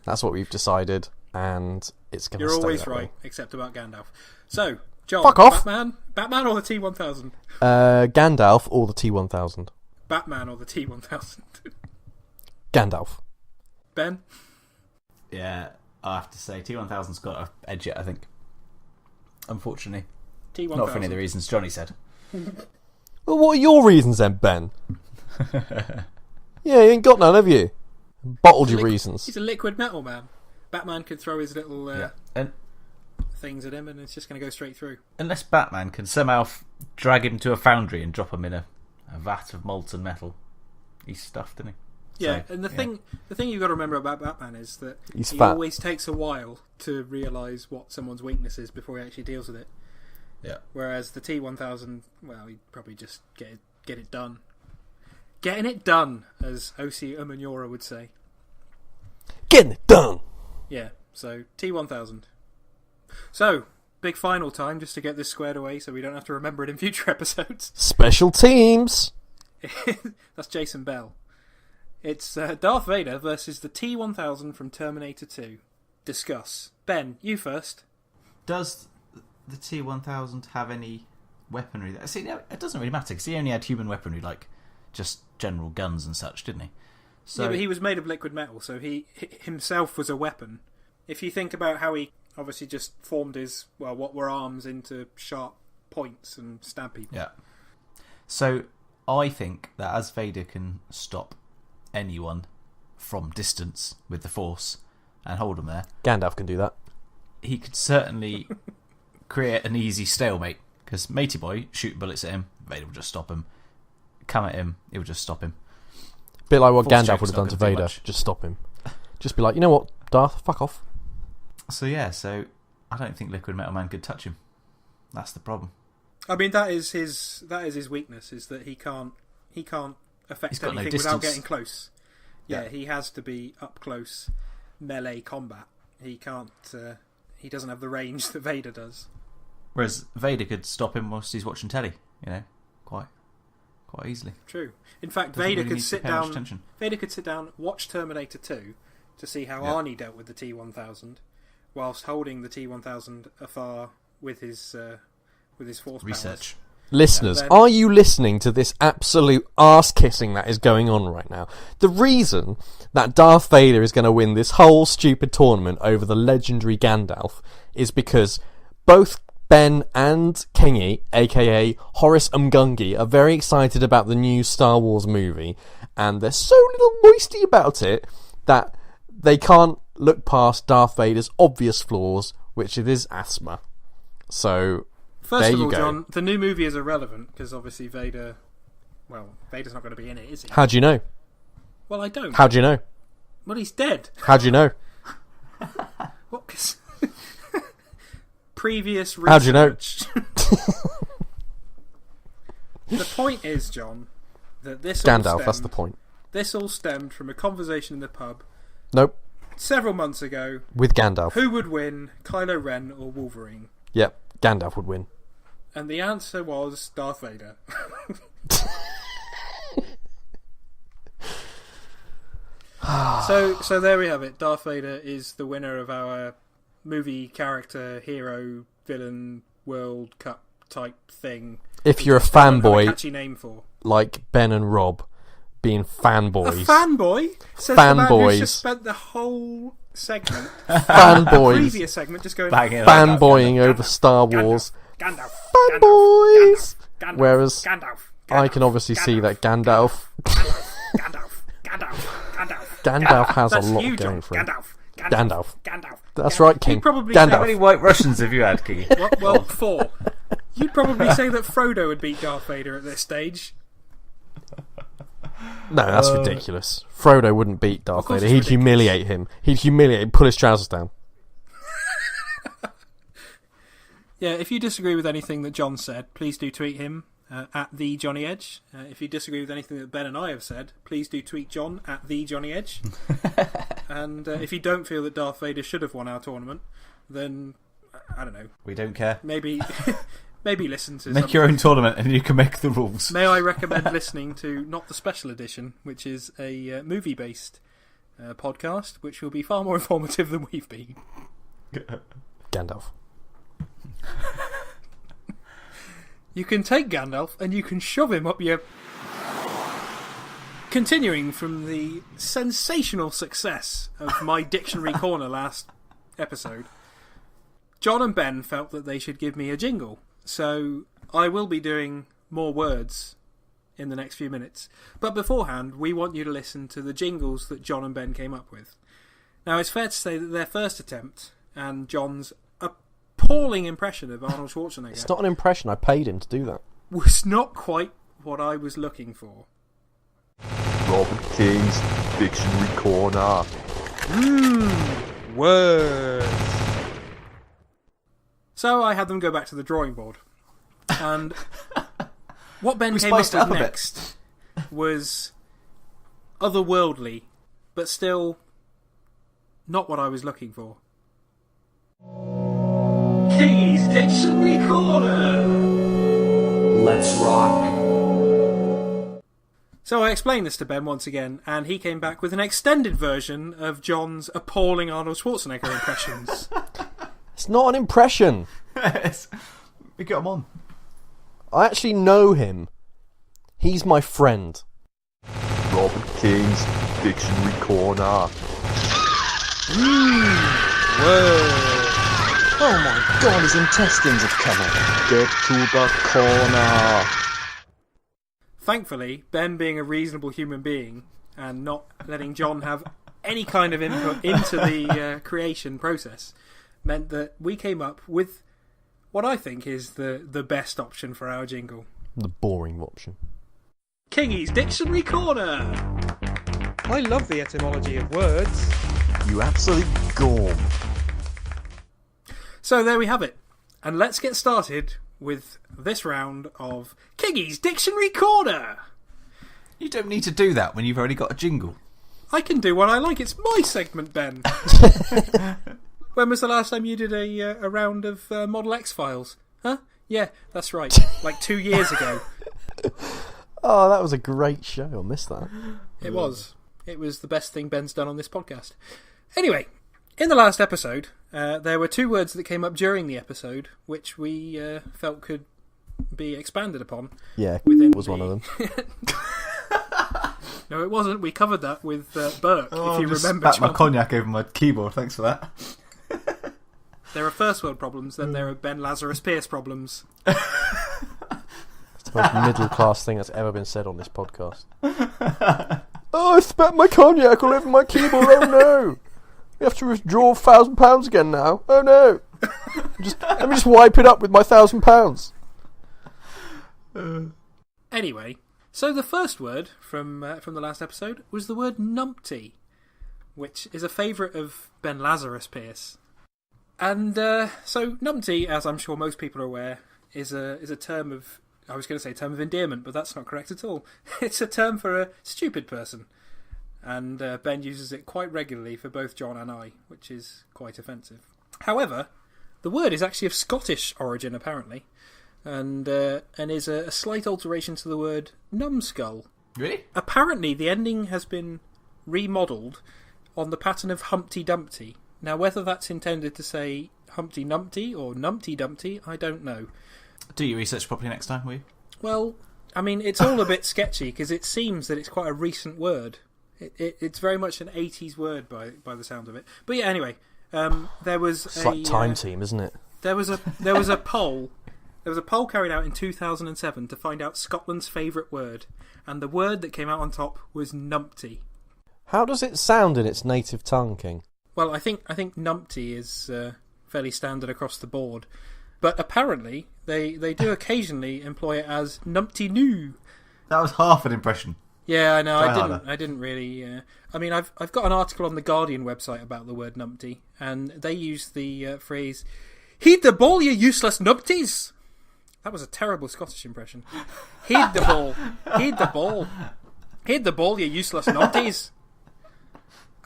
That's what we've decided, and it's going to stay You're always that right, way. except about Gandalf. So, John, fuck off. Batman or the T-1000? Gandalf or the T-1000? Batman or the T-1000? Gandalf. Ben? Yeah, I have to say T-1000's got an edge yet, I think. Unfortunately. T-1000. Not for any of the reasons Jonny said. Well, what are your reasons then, Ben? Yeah, you ain't got none, have you? Bottled your reasons. He's a liquid metal man. Batman could throw his little and things at him and it's just going to go straight through. unless Batman can somehow drag him to a foundry and drop him in a vat of molten metal, he's stuffed, isn't he? Yeah, So, and the thing you've got to remember about Batman is that He's he fat. always takes a while to realise what someone's weakness is before he actually deals with it. Yeah. Whereas the T-1000, well, he'd probably just get it done. Getting it done, as O.C. Umanura would say. Getting it done! Yeah, so T-1000. So, big final time just to get this squared away so we don't have to remember it in future episodes. Special teams! That's Jason Bell. It's Darth Vader versus the T-1000 from Terminator 2. Discuss. Ben, you first. Does the T-1000 have any weaponry? See, no, it doesn't really matter because he only had human weaponry, like just general guns and such, didn't he? So Yeah, but he was made of liquid metal, so he himself was a weapon. If you think about how he obviously just formed his, well, what were arms into sharp points and stab people. Yeah. So I think that as Vader can stop anyone from distance with the Force and hold them there, Gandalf can do that. he could certainly create an easy stalemate because Matey Boy shooting bullets at him, Vader will just stop him. Come at him, it will just stop him. Bit like what Force Gandalf choke's would have not done to gonna do Vader. much. Just stop him. Just be like, you know what, Darth, fuck off. So yeah, so I don't think Liquid Metal Man could touch him. That's the problem. I mean, that is his weakness, is that he can't affect He's got no anything without distance. getting close. Yeah, Yeah. he has to be up close melee combat. He can't. He doesn't have the range that Vader does. Whereas Vader could stop him whilst he's watching telly, quite easily. True. In fact, Doesn't Vader really could need to sit pay much down. attention. Vader could sit down, watch Terminator 2 to see how Yeah. Arnie dealt with the T-1000, whilst holding the T-1000 afar with his force Research. Listeners, And then- are you listening to this absolute arse-kissing that is going on right now? The reason that Darth Vader is going to win this whole stupid tournament over the legendary Gandalf is because both Ben and Kingy, aka Horace Umgungi, are very excited about the new Star Wars movie, and they're so little moisty about it that they can't look past Darth Vader's obvious flaws, which it is asthma. So, First there of you all, go. John, the new movie is irrelevant because obviously Vader's not going to be in it, is he? How do you know? Well, I don't. How do you know? Well, he's dead. How do you know? What? 'Cause previous research. How do you know? The point is, John, that this Gandalf, that's the point. This all stemmed from a conversation in the pub Nope, several months ago. with Gandalf. Who would win, Kylo Ren or Wolverine? Yep, Gandalf would win. And the answer was Darth Vader. So there we have it. Darth Vader is the winner of our movie character, hero, villain, World Cup type thing. If you're a I don't have a fanboy catchy name for. like Ben and Rob, being A fanboys, fanboy? Says the man who's Fanboys. just spent the whole segment, fanboys, previous segment, just going Banging it. fanboying over Star Wars, Gandalf, fanboys. Gandalf, Whereas Gandalf, I can obviously see that Gandalf Gandalf has a That's lot you, going John. for him. Gandalf. That's right, King. You'd probably How say- many Gandalf. White Russians have you had, Key? Well, 4. You'd probably say that Frodo would beat Darth Vader at this stage. No, that's ridiculous. Frodo wouldn't beat Darth course Vader. it's He'd humiliate him. He'd humiliate him, pull his trousers down. Yeah, if you disagree with anything that John said, please do tweet him at the Jonny Edge. If you disagree with anything that Ben and I have said, please do tweet John at the Jonny Edge. And if you don't feel that Darth Vader should have won our tournament, then I don't know. We don't care. Maybe listen to Make your own tournament and you can make the rules. May I recommend listening to not the special edition, which is a movie-based podcast, which will be far more informative than we've been. Gandalf. You can take Gandalf and you can shove him up your... Continuing from the sensational success of my Dictionary Corner last episode, John and Ben felt that they should give me a jingle. So I will be doing more words in the next few minutes. But beforehand, we want you to listen to the jingles that John and Ben came up with. Now, it's fair to say that their first attempt and John's appalling impression of Arnold Schwarzenegger... It's not an impression, I paid him to do that. ...was not quite what I was looking for. Robert King's Dictionary Corner. Words. So I had them go back to the drawing board. And what Ben came up with next was otherworldly, but still not what I was looking for. King's Dictionary Corner. Let's rock. So I explained this to Ben once again, and he came back with an extended version of John's appalling Arnold Schwarzenegger impressions. It's not an impression. We got him on. I actually know him. He's my friend. Robert King's Dictionary Corner. Word. Oh my god, his intestines have come out. Get to the corner. Thankfully, Ben being a reasonable human being and not letting John have any kind of input into the creation process meant that we came up with what I think is the best option for our jingle. The boring option. Kingy's Dictionary Corner! I love the etymology of words. You absolute gorm. So there we have it. And let's get started with this round of Kingy's Dictionary Corner! You don't need to do that when you've already got a jingle. I can do what I like. It's my segment, Ben. When was the last time you did a round of Model X files? Huh? Yeah, that's right. Like 2 years ago. Oh, that was a great show. I missed that. It was. It was the best thing Ben's done on this podcast. Anyway, in the last episode, there were 2 words that came up during the episode, which we felt could be expanded upon. Yeah, it was one of them. No, it wasn't. We covered that with Burke, if you remember. Spat my cognac over my keyboard. Thanks for that. There are first world problems, then there are Ben Lazarus Pierce problems. It's the most middle class thing that's ever been said on this podcast. Oh, I spat my cognac all over my keyboard. Oh no! We have to withdraw £1,000 again now. Oh no! Let me just wipe it up with my £1,000. Anyway, so the first word from the last episode was the word numpty, which is a favourite of Ben Lazarus Pierce. And so numpty, as I'm sure most people are aware, is a term of, I was going to say term of endearment, but that's not correct at all. It's a term for a stupid person. And Ben uses it quite regularly for both John and I, which is quite offensive. However, the word is actually of Scottish origin, apparently, and is a slight alteration to the word numbskull. Really? Apparently, the ending has been remodelled on the pattern of Humpty Dumpty. Now, whether that's intended to say Humpty Numpty or Numpty Dumpty, I don't know. Do your research properly next time, will you? Well, I mean, it's all a bit sketchy because it seems that it's quite a recent word. It's very much an 80s word by the sound of it. But yeah, anyway, there was it's like Time Team, isn't it? There was a poll. There was a poll carried out in 2007 to find out Scotland's favourite word, and the word that came out on top was numpty. How does it sound in its native tongue, King? Well, I think numpty is fairly standard across the board, but apparently they do occasionally employ it as numpty noo. That was half an impression. Yeah, I know. Try I didn't really. I mean, I've got an article on the Guardian website about the word numpty, and they use the phrase "heed the ball, you useless numpties." That was a terrible Scottish impression. Heed the ball, heed the ball, heed the ball, you useless numpties.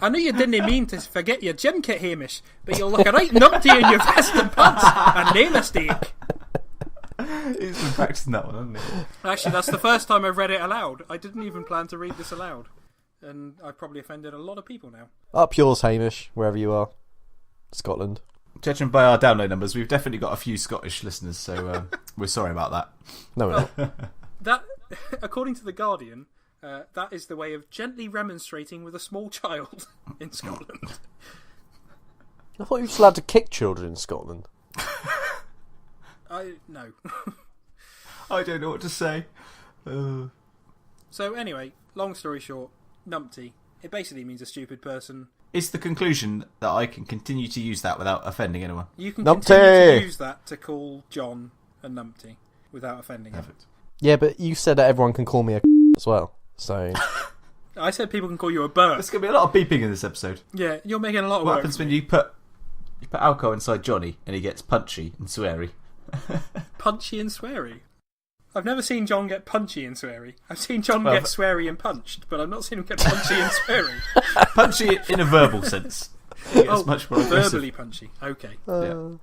I know you didn't mean to forget your gym kit, Hamish, but you'll look a right numpty in your vest and pants, and no mistake. He's been practicing that one, hasn't he? Actually, that's the first time I've read it aloud. I didn't even plan to read this aloud. And I've probably offended a lot of people now. Up yours, Hamish, wherever you are. Scotland. Judging by our download numbers, we've definitely got a few Scottish listeners, so we're sorry about that. No, we're not. That, according to The Guardian, that is the way of gently remonstrating with a small child in Scotland. I thought you were just allowed to kick children in Scotland. No. I don't know what to say. So anyway, long story short, numpty. It basically means a stupid person. Is the conclusion that I can continue to use that without offending anyone? You can Numpty! continue to use that to call John a numpty without offending him. Perfect. Yeah, but you said that everyone can call me a as well, so... I said people can call you a bird. There's going to be a lot of beeping in this episode. Yeah, you're making a lot of What work. happens when you put alcohol inside Jonny and he gets punchy and sweary? Punchy and sweary? I've never seen John get punchy and sweary. I've seen John get sweary and punched, but I've not seen him get punchy and sweary. Punchy in a verbal sense. He gets much more aggressive. Verbally punchy. Okay. Yeah.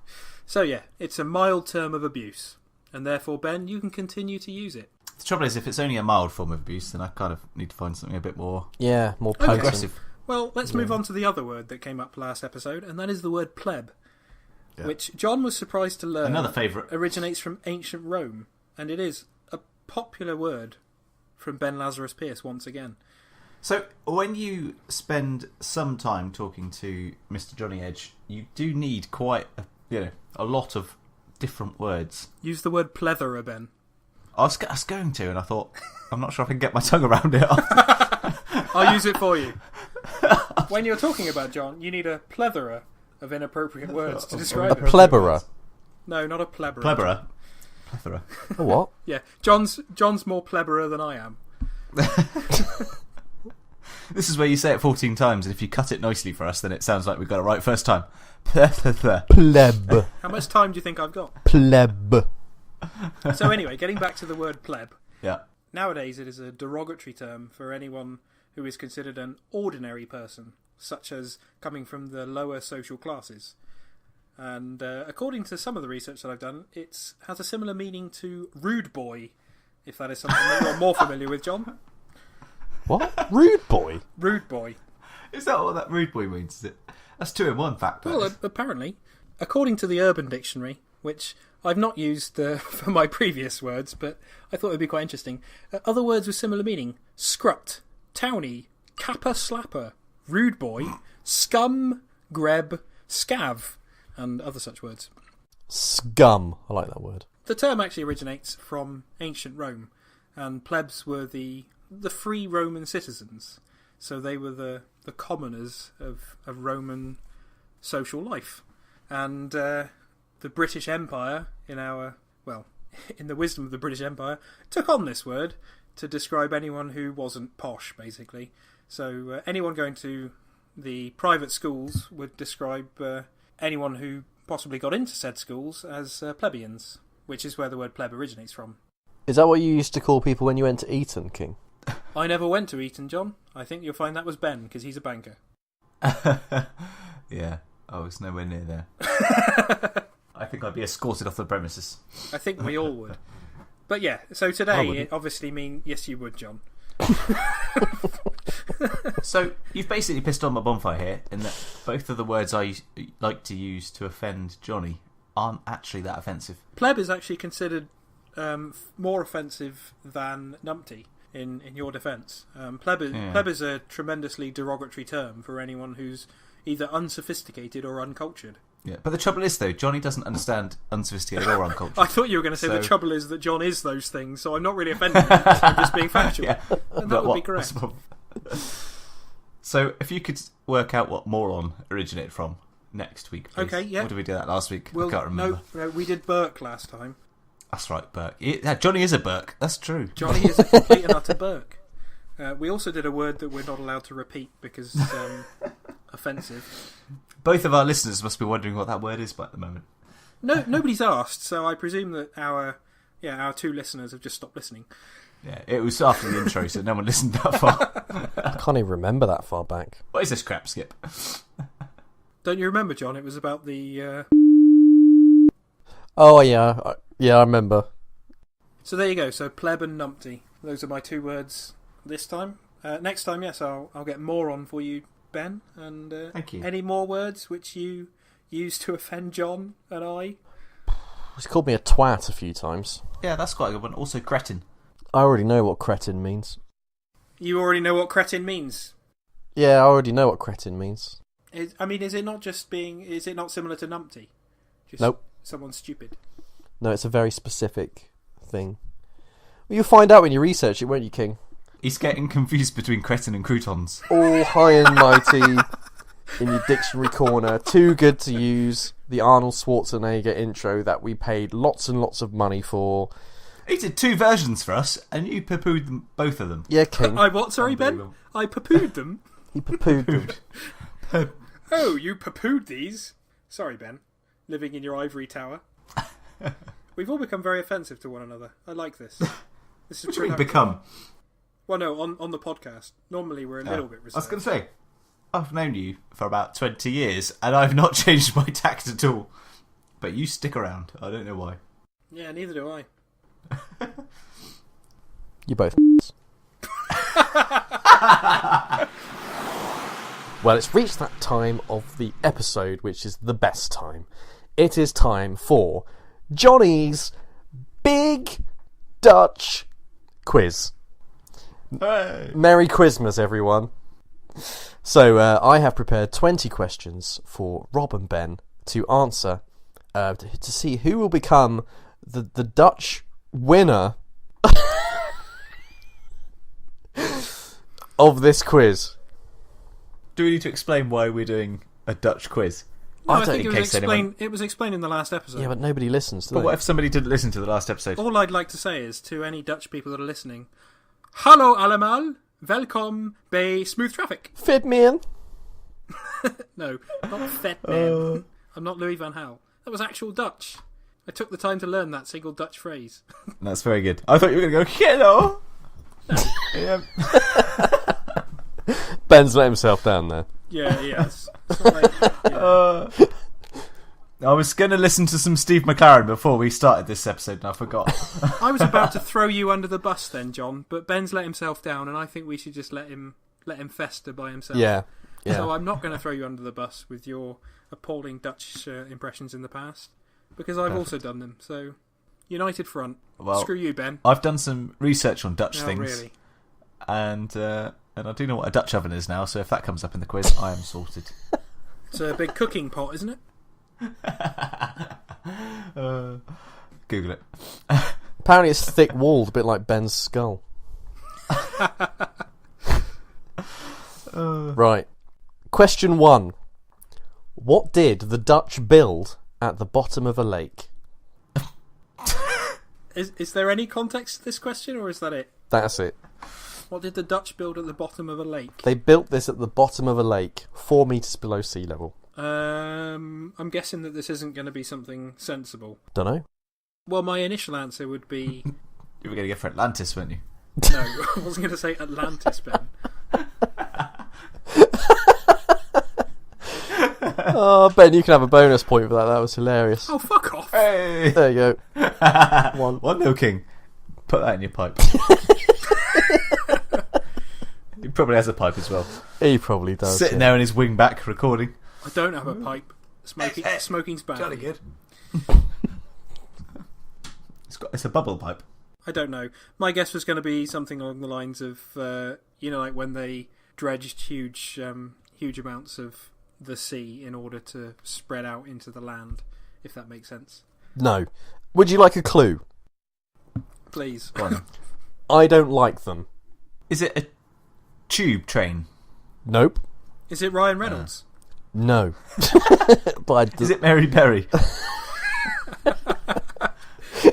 So yeah, it's a mild term of abuse, and therefore, Ben, you can continue to use it. The trouble is, if it's only a mild form of abuse, then I kind of need to find something a bit more Yeah, more potent. aggressive. Well, let's move on to the other word that came up last episode, and that is the word pleb, which John was surprised to learn Another favourite. originates from ancient Rome, and it is a popular word from Ben Lazarus Pierce once again. So, when you spend some time talking to Mr. Jonny Edge, you do need quite a lot of different words. Use the word plethora, Ben. I was going to, and I thought, I'm not sure I can get my tongue around it. I'll use it for you. When you're talking about John, you need a plethora of inappropriate words to describe it. Plebera. No, not a plebera. Plethora. A what? Yeah, John's more plebera than I am. This is where you say it 14 times, and if you cut it nicely for us, then it sounds like we got it right first time. Plethora. Pleb. How much time do you think I've got? Pleb. So anyway, getting back to the word pleb. Yeah. Nowadays it is a derogatory term for anyone who is considered an ordinary person, such as coming from the lower social classes. And according to some of the research that I've done, it has a similar meaning to rude boy, if that is something that you're more familiar with, John. What? Rude boy? Rude boy. Is that what that rude boy means? Is it? That's 2 in 1 fact. Well, apparently. According to the Urban Dictionary, which I've not used for my previous words, but I thought it would be quite interesting. Other words with similar meaning: scrut, townie, capper slapper, rude boy, scum, greb, scav, and other such words. Scum. I like that word. The term actually originates from ancient Rome, and plebs were the free Roman citizens. So they were the commoners of Roman social life. And the British Empire, in the wisdom of the British Empire, took on this word to describe anyone who wasn't posh, basically. So anyone going to the private schools would describe anyone who possibly got into said schools as plebeians, which is where the word pleb originates from. Is that what you used to call people when you went to Eton, King? I never went to Eton, John. I think you'll find that was Ben, because he's a banker. Yeah, I was nowhere near there. I think I'd be escorted off the premises. I think we all would. But yeah, so today it obviously means... Yes, you would, John. So, you've basically pissed on my bonfire here, in that both of the words I like to use to offend Jonny aren't actually that offensive. Pleb is actually considered more offensive than numpty, in your defence. Pleb is a tremendously derogatory term for anyone who's either unsophisticated or uncultured. Yeah, but the trouble is, though, Jonny doesn't understand unsophisticated or uncultured. I thought you were going to say the trouble is that John is those things, so I'm not really offended. I'm just being factual. Yeah, and that would be correct. So, if you could work out what moron originated from next week, please. Okay, yeah. Or did we do that last week? I can't remember. No, we did Burke last time. That's right, Burke. Yeah, Jonny is a Burke. That's true. Jonny is a complete and utter Burke. We also did a word that we're not allowed to repeat because offensive. Both of our listeners must be wondering what that word is at the moment. No, nobody's asked, so I presume that our 2 listeners have just stopped listening. Yeah, it was after the intro, so no one listened that far. I can't even remember that far back. What is this crap, Skip? Don't you remember, John? It was about the... Oh, yeah. I remember. So there you go. So pleb and numpty. Those are my 2 words this time. Next time, yes, I'll get more on for you, Ben. And Thank you. Any more words which you use to offend John and I? He's called me a twat a few times. Yeah, that's quite a good one. Also, cretin. I already know what cretin means. You already know what cretin means? Yeah, I already know what cretin means. Is it not just being... Is it not similar to numpty? Just Nope. Someone stupid. No, it's a very specific thing. Well, you'll find out when you research it, won't you, King? He's getting confused between cretin and croutons. All high and mighty in your dictionary corner. Too good to use. The Arnold Schwarzenegger intro that we paid lots and lots of money for. He did 2 versions for us, and you poo-pooed them, both of them. Yeah, King. I what? Sorry, Ben? I poo-pooed them? He poo-pooed them. Oh, you poo-pooed these? Sorry, Ben. Living in your ivory tower. We've all become very offensive to one another. I like this. This is We've become. Well, no, on the podcast. Normally we're a little bit reserved. I was going to say, I've known you for about 20 years, and I've not changed my tact at all. But you stick around. I don't know why. Yeah, neither do I. You both. Well, it's reached that time of the episode, which is the best time. It is time for Jonny's Big Dutch Quiz. Hey. Merry Christmas, everyone. So, I have prepared 20 questions for Rob and Ben to answer to see who will become the Dutch winner of this quiz. Do we need to explain why we're doing a Dutch quiz? No, I think it was explained in the last episode. Yeah, but nobody listens to But that. what if somebody didn't listen to the last episode? All I'd like to say is to any Dutch people that are listening, Hallo allemaal, welkom bij Smooth Traffic. Fit me in. No, not vet man. I'm not Louis van Gaal. That was actual Dutch. I took the time to learn that single Dutch phrase. That's very good. I thought you were going to go, hello! Yeah. Ben's let himself down there. Yeah, yes. Yeah. I was going to listen to some Steve McLaren before we started this episode, and I forgot. I was about to throw you under the bus then, John, but Ben's let himself down, and I think we should just let him fester by himself. Yeah. So I'm not going to throw you under the bus with your appalling Dutch impressions in the past, because I've also done them. So, united front. Well, screw you, Ben. I've done some research on Dutch Oh, things, really? and I do know what a Dutch oven is now. So if that comes up in the quiz, I am sorted. It's a big cooking pot, isn't it? Google it. Apparently it's thick-walled, a bit like Ben's skull. Right. Question 1. What did the Dutch build at the bottom of a lake? Is there any context to this question, or is that it? That's it. What did the Dutch build at the bottom of a lake? They built this at the bottom of a lake, 4 metres below sea level. I'm guessing that this isn't going to be something sensible. Dunno. Well, my initial answer would be... You were going to go for Atlantis, weren't you? No, I wasn't going to say Atlantis, Ben. Oh, Ben, you can have a bonus point for that. That was hilarious. Oh, fuck off. Hey! There you go. 1-0 King. Put that in your pipe. He probably has a pipe as well. He probably does. Sitting there in his wingback recording. I don't have a pipe. Smoking's bad. Jolly good. It's a bubble pipe. I don't know. My guess was going to be something along the lines of, like when they dredged huge amounts of the sea in order to spread out into the land, if that makes sense. No. Would you like a clue? Please. Go on. I don't like them. Is it a tube train? Nope. Is it Ryan Reynolds? No. But Is it Mary Berry?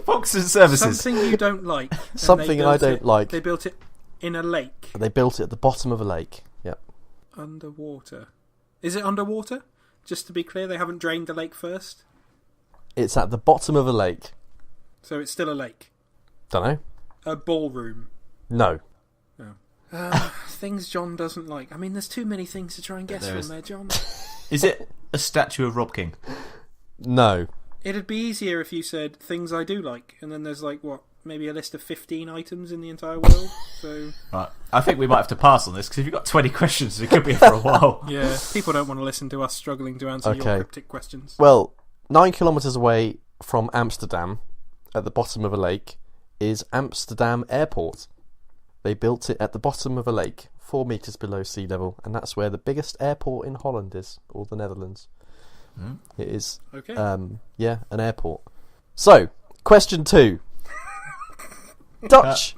Fox and Services. Something you don't like. and Something they I built don't it- like. They built it in a lake. They built it at the bottom of a lake. Yep. Underwater. Is it underwater? Just to be clear, they haven't drained the lake first? It's at the bottom of a lake. So it's still a lake. Dunno. A ballroom. No. Oh. Things John doesn't like. I mean, there's too many things to try and guess from there, John. Is it a statue of Rob King? No. It'd be easier if you said things I do like, and then there's maybe a list of 15 items in the entire world. So Right. I think we might have to pass on this, because if you've got 20 questions, it could be for a while. yeah, people don't want to listen to us struggling to answer your cryptic questions. Well, 9 kilometres away from Amsterdam, at the bottom of a lake, is Amsterdam Airport. They built it at the bottom of a lake, 4 metres below sea level, and that's where the biggest airport in Holland is, or the Netherlands. It is, okay. an airport. So, question 2. Dutch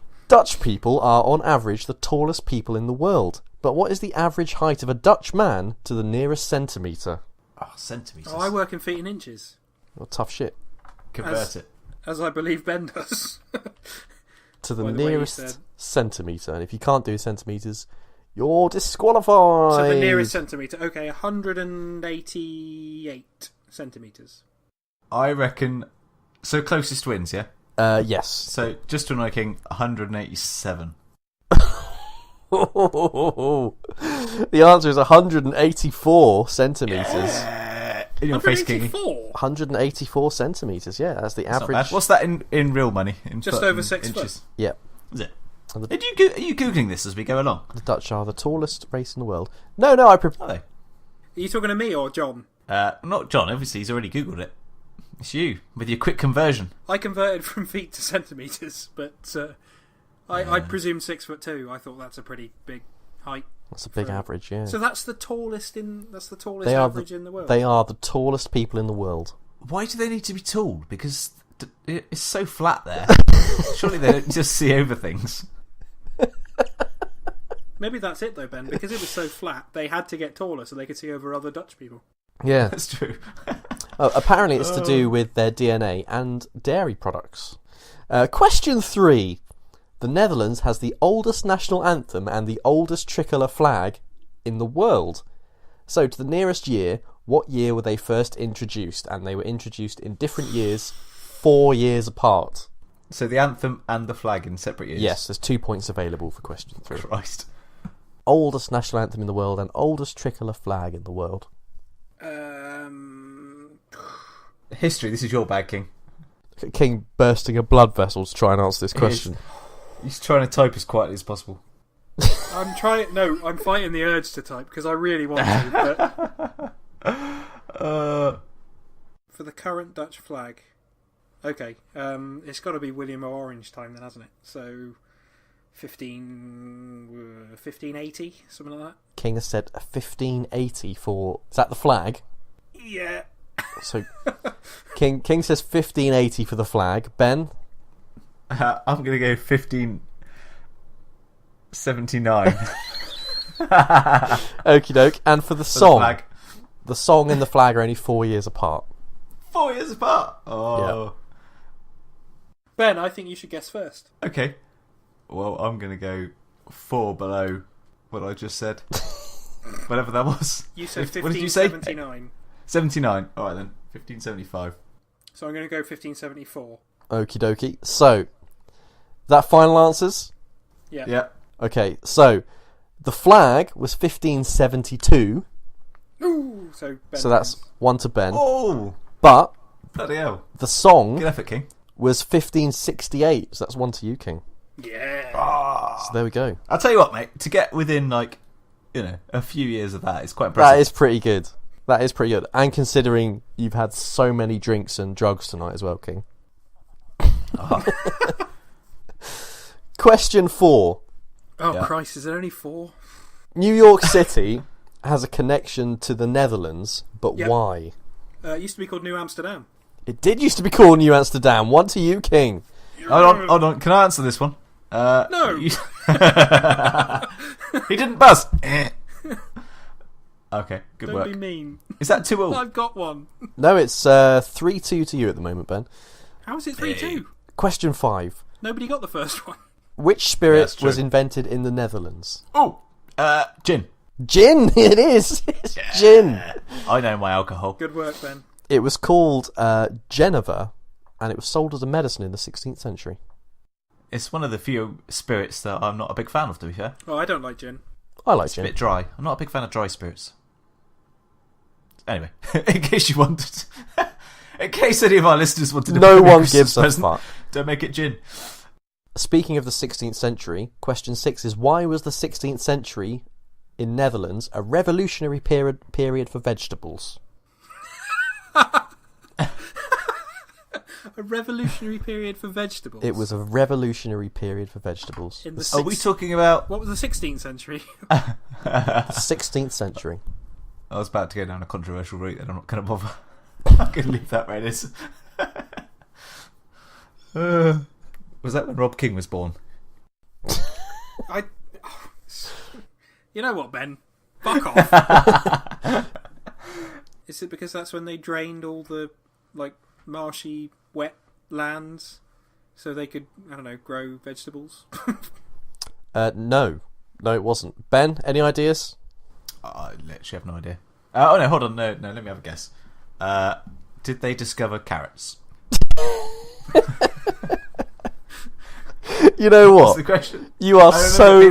people are, on average, the tallest people in the world. But what is the average height of a Dutch man to the nearest centimetre? Oh, centimetres. Oh, I work in feet and inches. Well, tough shit. Convert it. As I believe Ben does. To the nearest centimetre. And if you can't do centimetres, you're disqualified. So the nearest centimetre. Okay, 188 centimetres. I reckon... So closest wins, yeah? Yes. So, just to annoy King, 187. The answer is 184 centimetres. In your face, King. 184 centimetres, yeah. That's the average. What's that in real money? Just over 6 inches. foot. Yeah. Is it? Are you Googling this as we go along? The Dutch are the tallest race in the world. No, Are they? Are you talking to me or John? Not John, obviously, he's already Googled it. It's you, with your quick conversion. I converted from feet to centimetres, but I presume 6'2". I thought that's a pretty big height. That's a big average, yeah. So that's the tallest average in the world. They are the tallest people in the world. Why do they need to be tall? Because it's so flat there. Surely they don't just see over things. Maybe that's it though, Ben. Because it was so flat, they had to get taller so they could see over other Dutch people. Yeah, That's true. apparently it's to do with their DNA and dairy products. Question 3. The Netherlands has the oldest national anthem and the oldest tricolour flag in the world. So, to the nearest year, what year were they first introduced? And they were introduced in different years, 4 years apart. So the anthem and the flag in separate years? Yes, there's 2 points available for question 3. Christ. Oldest national anthem in the world and oldest tricolour flag in the world. History, this is your bag, King. King bursting a blood vessel to try and answer this question. He's trying to type as quietly as possible. I'm fighting the urge to type because I really want to. But for the current Dutch flag, okay, it's got to be William Orange time then, hasn't it? So 1580, something like that. King has said 1580 for... Is that the flag? Yeah. So King says 1580 for the flag. Ben? I'm going to go 1579. Okie doke. And for the song? Flag. The song and the flag are only 4 years apart. 4 years apart? Oh. Yeah. Ben, I think you should guess first. Okay. Well, I'm going to go 4 below what I just said. Whatever that was. You said 1579. What did you say? 79. Alright then. 1575. So I'm going to go 1574. Okie dokie. So, that final answers? Yeah. Okay, so the flag was 1572. Ooh, so Ben that's wins. 1 to Ben. Oh! But Bloody hell. the song Good effort, King. was 1568. So that's 1 to you, King. Yeah. So there we go. I'll tell you what, mate. To get within, a few years of that is quite impressive. That is pretty good. And considering you've had so many drinks and drugs tonight as well, King. Question 4. Oh, Yeah. Christ, is it only 4? New York City has a connection to the Netherlands, but Yep. why? It used to be called New Amsterdam. It did used to be called New Amsterdam. 1 to you, King. Hold on. Can I answer this one? No. He didn't buzz. Okay, good Don't work. be mean. Is that 2-2? I've got one. No, it's 3-2 to you at the moment, Ben. How is it 3-2? Question 5. Nobody got the first one. Which Yeah, spirit that's true. was invented in the Netherlands? Oh, gin. Gin! It is! It's gin! I know my alcohol. Good work, Ben. It was called Geneva, and it was sold as a medicine in the 16th century. It's one of the few spirits that I'm not a big fan of, to be fair. Oh, I don't like gin. I like It's a gin. bit dry. I'm not a big fan of dry spirits. Anyway, in case you wanted... in case any of our listeners wanted to... No one gives a fuck. Don't make it gin. Speaking of the 16th century, question 6 is, why was the 16th century in Netherlands a revolutionary period for vegetables? A revolutionary period for vegetables? It was a revolutionary period for vegetables. Are we talking about... What was the 16th century? The 16th century. I was about to go down a controversial route and I'm not going to bother. I'm going to leave that where it is. Was that when Rob King was born? You know what, Ben? Fuck off. Is it because that's when they drained all the marshy, wet lands so they could, I don't know, grow vegetables? No, it wasn't. Ben, any ideas? I literally have no idea. Oh no, hold on, no, let me have a guess. Did they discover carrots? You know what? That's the question. You are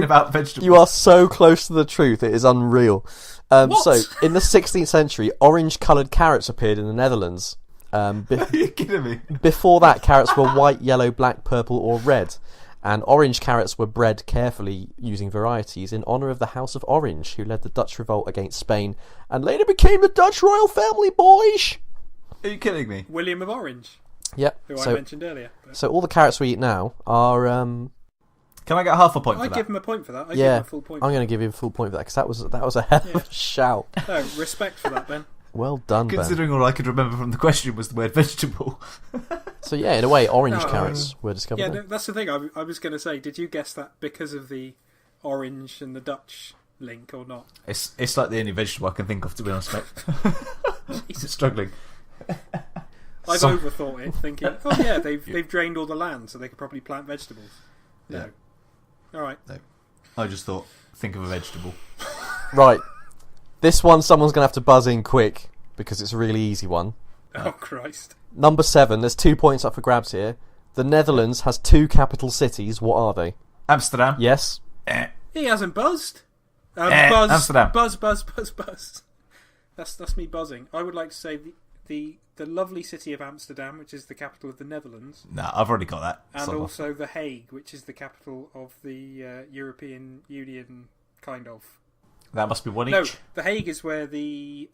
about vegetables. You are so close to the truth. It is unreal. So, in the 16th century, orange-coloured carrots appeared in the Netherlands. Are you kidding me? Before that, carrots were white, yellow, black, purple, or red. And orange carrots were bred carefully using varieties in honour of the House of Orange, who led the Dutch revolt against Spain and later became the Dutch royal family, boys. Are you kidding me? William of Orange. Yep. Who I mentioned earlier. So all the carrots we eat now are... Can I get half a point for that? I give him a point for that. Give him a full point. I'm going to give you a full point for that, because that was a hell of a shout. No, respect for that, Ben. Well done, Ben. Considering all I could remember from the question was the word vegetable. So yeah, in a way, orange carrots were discovered. Yeah, there. that's the thing. I was going to say, did you guess that because of the orange and the Dutch link or not? It's like the only vegetable I can think of, to be honest, mate. I'm struggling. I've overthought it, thinking, oh yeah, they've drained all the land, so they could probably plant vegetables. No. Yeah. All right. No. I just thought, think of a vegetable. Right. This one, someone's going to have to buzz in quick, because it's a really easy one. Oh, Christ. Number 7, there's 2 points up for grabs here. The Netherlands has 2 capital cities. What are they? Amsterdam. Yes. He hasn't buzzed. Amsterdam. Buzz. That's me buzzing. I would like to say the lovely city of Amsterdam, which is the capital of the Netherlands. No, I've already got that. And also The Hague, which is the capital of the European Union, kind of. That must be one each. No, The Hague is where the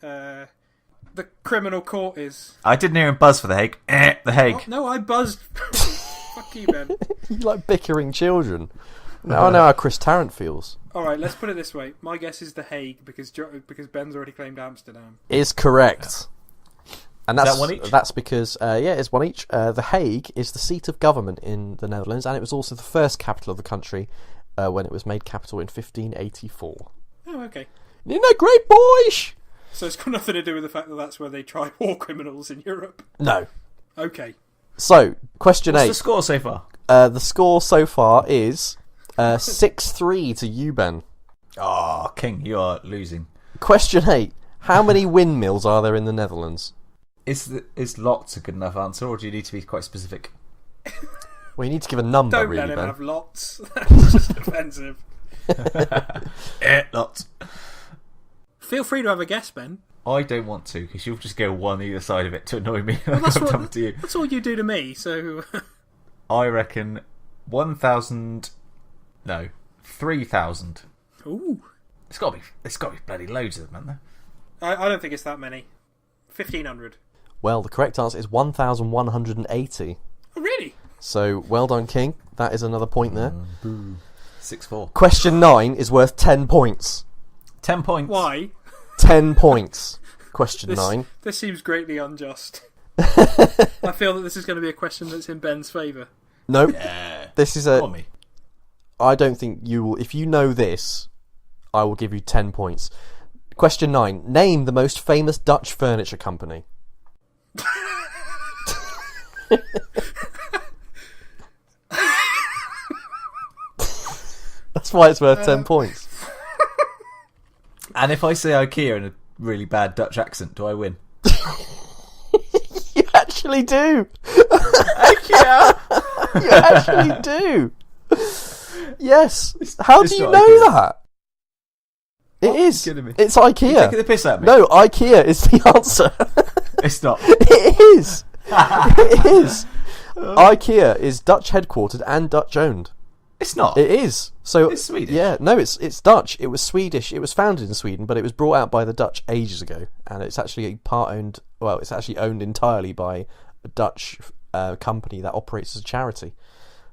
criminal court is. I didn't hear him buzz for The Hague. The Hague. Oh, no, I buzzed. Fuck you, Ben. You like bickering children. Now I know how Chris Tarrant feels. Alright, let's put it this way. My guess is The Hague, because Ben's already claimed Amsterdam. Is correct. And that's, is that one each? That's because, it's one each. The Hague is the seat of government in the Netherlands, and it was also the first capital of the country when it was made capital in 1584. Oh, okay. Isn't that great, boys? So it's got nothing to do with the fact that that's where they try war criminals in Europe? No. Okay. So, question 8. What's the score so far? The score so far is 6-3 to you, Ben. Oh, King, you are losing. Question 8. How many windmills are there in the Netherlands? Is lots a good enough answer, or do you need to be quite specific? Well, you need to give a number, Don't really, let him Ben. have lots. That's just offensive. Lots. Feel free to have a guess, Ben. I don't want to, because you'll just go one either side of it to annoy me. Well, that's all you do to me, so... I reckon 1,000... No, 3,000. Ooh. It's got to be bloody loads of them, haven't there? I don't think it's that many. 1,500. Well, the correct answer is 1,180. Oh, really? So, well done, King. That is another point there. 6-4. Question 9 is worth 10 points. 10 points. Why? 10 points. Question 9. This seems greatly unjust. I feel that this is going to be a question that's in Ben's favour. Nope. Yeah. This is On me. I don't think you will... If you know this, I will give you 10 points. Question 9. Name the most famous Dutch furniture company. That's why it's worth 10 points. And if I say IKEA in a really bad Dutch accent, do I win? You actually do. IKEA! You actually do. Yes. How do you know that? It is. Kidding me? It's IKEA. You're taking the piss at me. No, IKEA is the answer. It's not. It is. It is. IKEA is Dutch headquartered and Dutch owned. It's not. It is. So It's Swedish. Yeah, no, it's Dutch. It was Swedish. It was founded in Sweden, but it was brought out by the Dutch ages ago, and it's actually part owned. Well, it's actually owned entirely by a Dutch company that operates as a charity.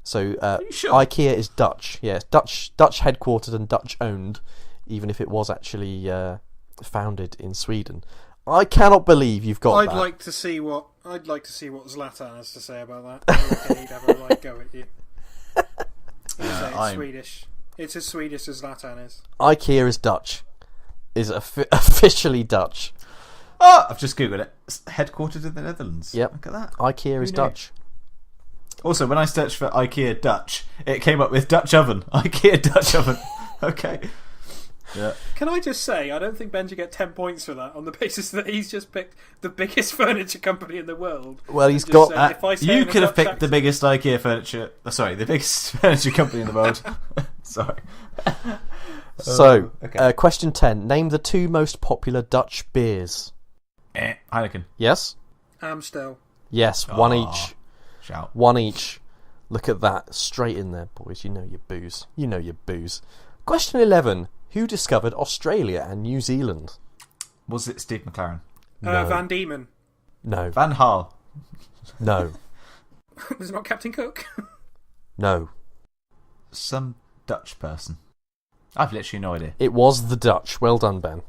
So Are you sure? IKEA is Dutch. Yeah, it's Dutch headquartered and Dutch owned, even if it was actually founded in Sweden. I cannot believe you've got I'd that. like to see what Zlatan has to say about that. I reckon he'd have a go at you. He'd say it's Swedish. It's as Swedish as Zlatan is. IKEA is Dutch. Is officially Dutch. Oh, I've just googled it. It's headquartered in the Netherlands. Yep. Look at that. IKEA is knew? Dutch. Also, when I searched for IKEA Dutch, it came up with Dutch oven. IKEA Dutch oven. Okay. Yeah. Can I just say, I don't think Ben should get 10 points for that on the basis that he's just picked the biggest furniture company in the world. Well, he's And got. just said, if I say You in a could have Dutch picked the accent- biggest IKEA furniture. Sorry, the biggest furniture company in the world. Sorry. So, okay. question 10. Name the two most popular Dutch beers. Heineken. Yes? Amstel. Yes, one each. Shout. One each. Look at that. Straight in there, boys. You know your booze. You know your booze. Question 11. Who discovered Australia and New Zealand? Was it Steve McLaren? No. Van Diemen. No. Van Gaal. No. Was it not Captain Cook? No. Some Dutch person. I've literally no idea. It was the Dutch. Well done, Ben.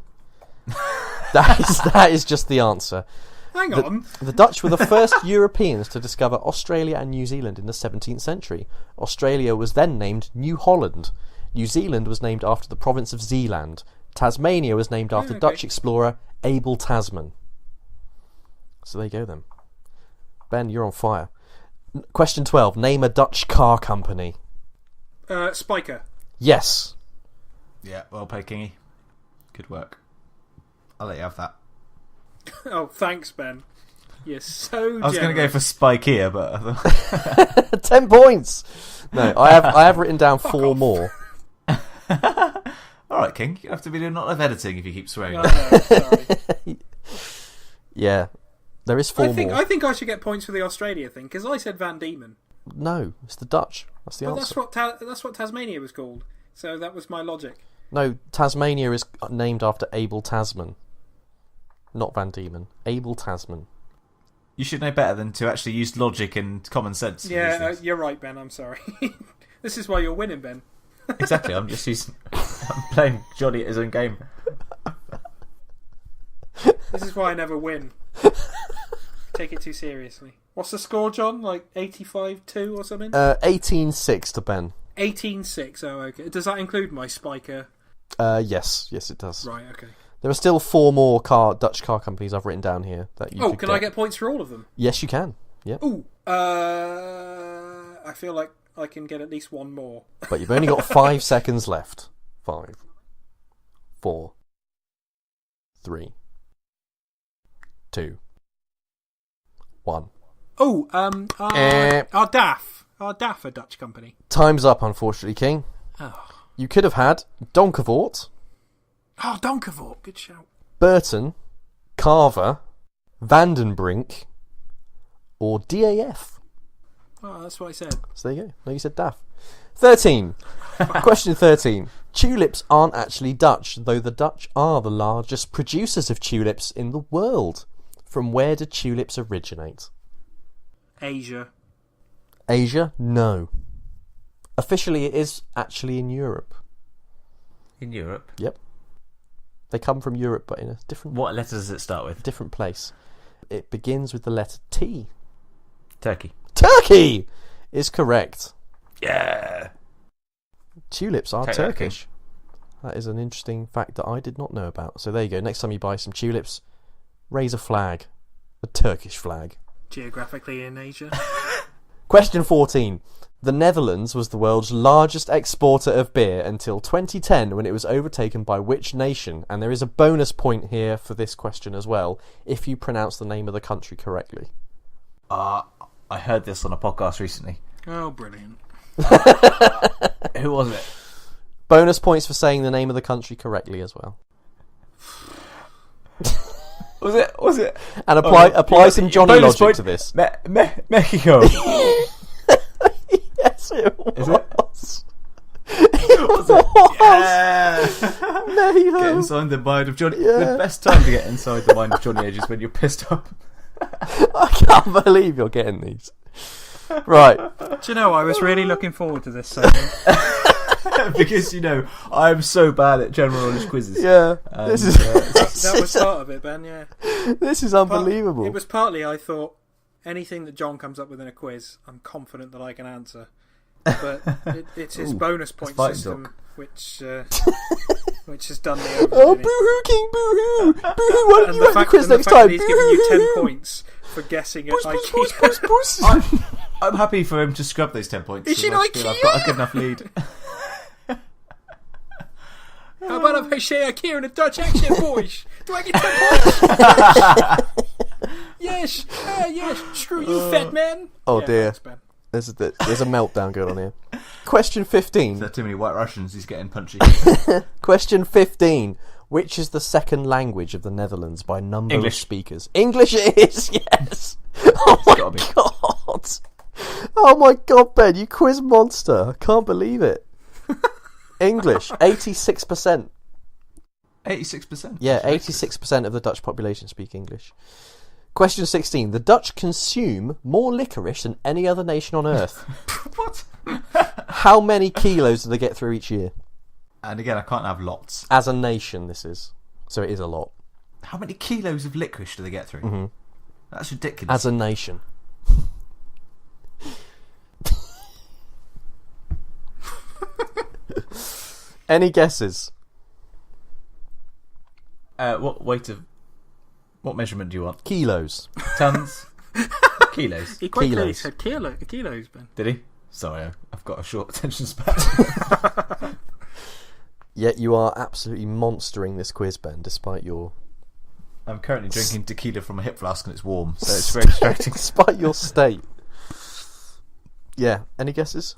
That is just the answer. Hang on. The Dutch were the first Europeans to discover Australia and New Zealand in the 17th century. Australia was then named New Holland. New Zealand was named after the province of Zeeland. Tasmania was named after Dutch explorer Abel Tasman. So there you go then. Ben, you're on fire. Question 12. Name a Dutch car company. Spiker. Yes. Yeah, well played, Kingy. Good work. I'll let you have that. Oh, thanks, Ben. You're so I was going to go for Spikea, but 10 points. No, I have written down 4 more. All right, King. You have to be doing a lot of editing if you keep swearing. Oh, no, sorry. Yeah, there is 4 more. I think I should get points for the Australia thing because I said Van Diemen. No, it's the Dutch. That's the But answer. that's what Tasmania was called. So that was my logic. No, Tasmania is named after Abel Tasman. Not Van Diemen. Abel Tasman. You should know better than to actually use logic and common sense. in these Yeah, things. you're right, Ben. I'm sorry. This is why you're winning, Ben. Exactly. I'm just using. I'm playing Jonny at his own game. This is why I never win. Take it too seriously. What's the score, John? Like 85-2 or something? 18-6 to Ben. 18-6. Oh, okay. Does that include my Spiker? Yes, it does. Right. Okay. There are still 4 more Dutch car companies I've written down here that you. Can I get points for all of them? Yes, you can. Yeah. Ooh. I feel like I can get at least one more. But you've only got 5 seconds left. 5, 4, 3, 2, 1. Oh, our DAF. Our DAF, a Dutch company. Time's up, unfortunately, King. Oh, You could have had Donkavoort, Donkervoort. Good shout. Burton, Carver, Vandenbrink, or DAF. Oh, that's what I said. So there you go. No, you said DAF. 13. Question 13. Tulips aren't actually Dutch, though the Dutch are the largest producers of tulips in the world. From where do tulips originate? Asia. Asia? No. Officially, it is actually in Europe. In Europe. Yep. They come from Europe, but in a different What letter does it start with? different place. It begins with the letter T. Turkey. Turkey is correct. Yeah. Tulips are Take that, Turkish. That is an interesting fact that I did not know about. So there you go. Next time you buy some tulips, raise a flag. A Turkish flag. Geographically in Asia. Question 14. The Netherlands was the world's largest exporter of beer until 2010 when it was overtaken by which nation? And there is a bonus point here for this question as well, if you pronounce the name of the country correctly. I heard this on a podcast recently. Oh, brilliant. Who was it? Bonus points for saying the name of the country correctly as well. Was it? And apply some Jonny logic to this. Mexico. Yes, it was. Is it? Was it? Yeah. Mexico. Get inside the mind of Jonny. Yeah. The best time to get inside the mind of Jonny Edge is when you're pissed off. I can't believe you're getting these. Right. Do you know, I was really looking forward to this segment. Because, I'm so bad at general knowledge quizzes. Yeah. And, This is That was part of it, Ben, yeah. this is unbelievable. It was partly, I thought, anything that John comes up with in a quiz, I'm confident that I can answer. But it's his bonus point system, which has done me over. Oh, boo-hoo, King, boo-hoo! Boo-hoo, why don't you write the quiz next time? He's giving you 10 points for guessing at IKEA. I'm happy for him to scrub those 10 points. Is it I feel I've got a good enough lead. How about if I say IKEA in a Dutch accent, boys? Do I get 10 points? Yes, yes. Screw you, fat man. Oh, Yeah, dear. thanks, Ben. There's a meltdown going on here. Question 15. There are too many White Russians. He's getting punchy. Question 15. Which is the second language of the Netherlands by number English. of speakers? English it is, yes. Oh my gotta be. god. Oh my god, Ben, you quiz monster. I can't believe it. English, 86%. 86%? Yeah, 86% of the Dutch population speak English. Question 16. The Dutch consume more licorice than any other nation on earth. What? How many kilos do they get through each year? And again, I can't have lots. As a nation, this is. So it is a lot. How many kilos of licorice do they get through? Mm-hmm. That's ridiculous. As a nation. Any guesses? What measurement do you want? Kilos. Tons? Kilos? He quite clearly Kilos. said kilos, Ben. Did he? Sorry, I've got a short attention span. Yet you are absolutely monstering this quiz, Ben, despite your... I'm currently drinking tequila from a hip flask and it's warm, so it's very distracting. Despite your state. Yeah, any guesses?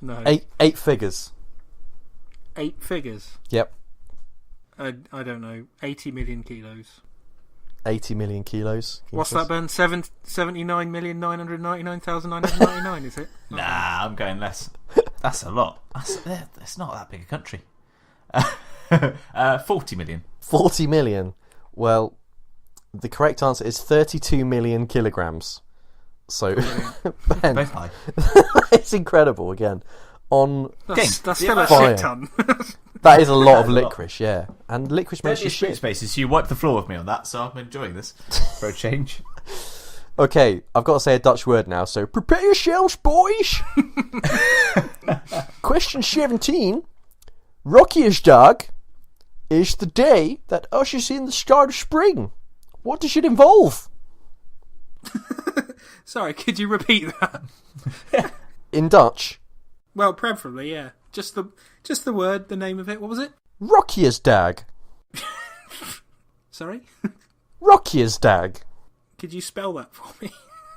No. Eight figures. 8 figures. Yep. I don't know. 80 million kilos. 80 million kilos. What's that, Ben? 79,999,999, is it? Nah, I'm going less. That's a lot. It's not that big a country. 40 million. 40 million. Well, the correct answer is 32 million kilograms. So, Ben, Both high. it's incredible again. That's still a fire. shit ton. That is a lot of licorice, yeah. And licorice makes you Street shit. spaces. You wiped the floor with me on that, so I'm enjoying this for a change. Okay, I've got to say a Dutch word now, so prepare yourselves, boys! Question 17. Rokjesdag is the day that ushers in the start of spring. What does it involve? Sorry, could you repeat that? In Dutch, Well, preferably, yeah. Just the word, the name of it. What was it? Rokjesdag. Sorry? Rokjesdag. Could you spell that for me?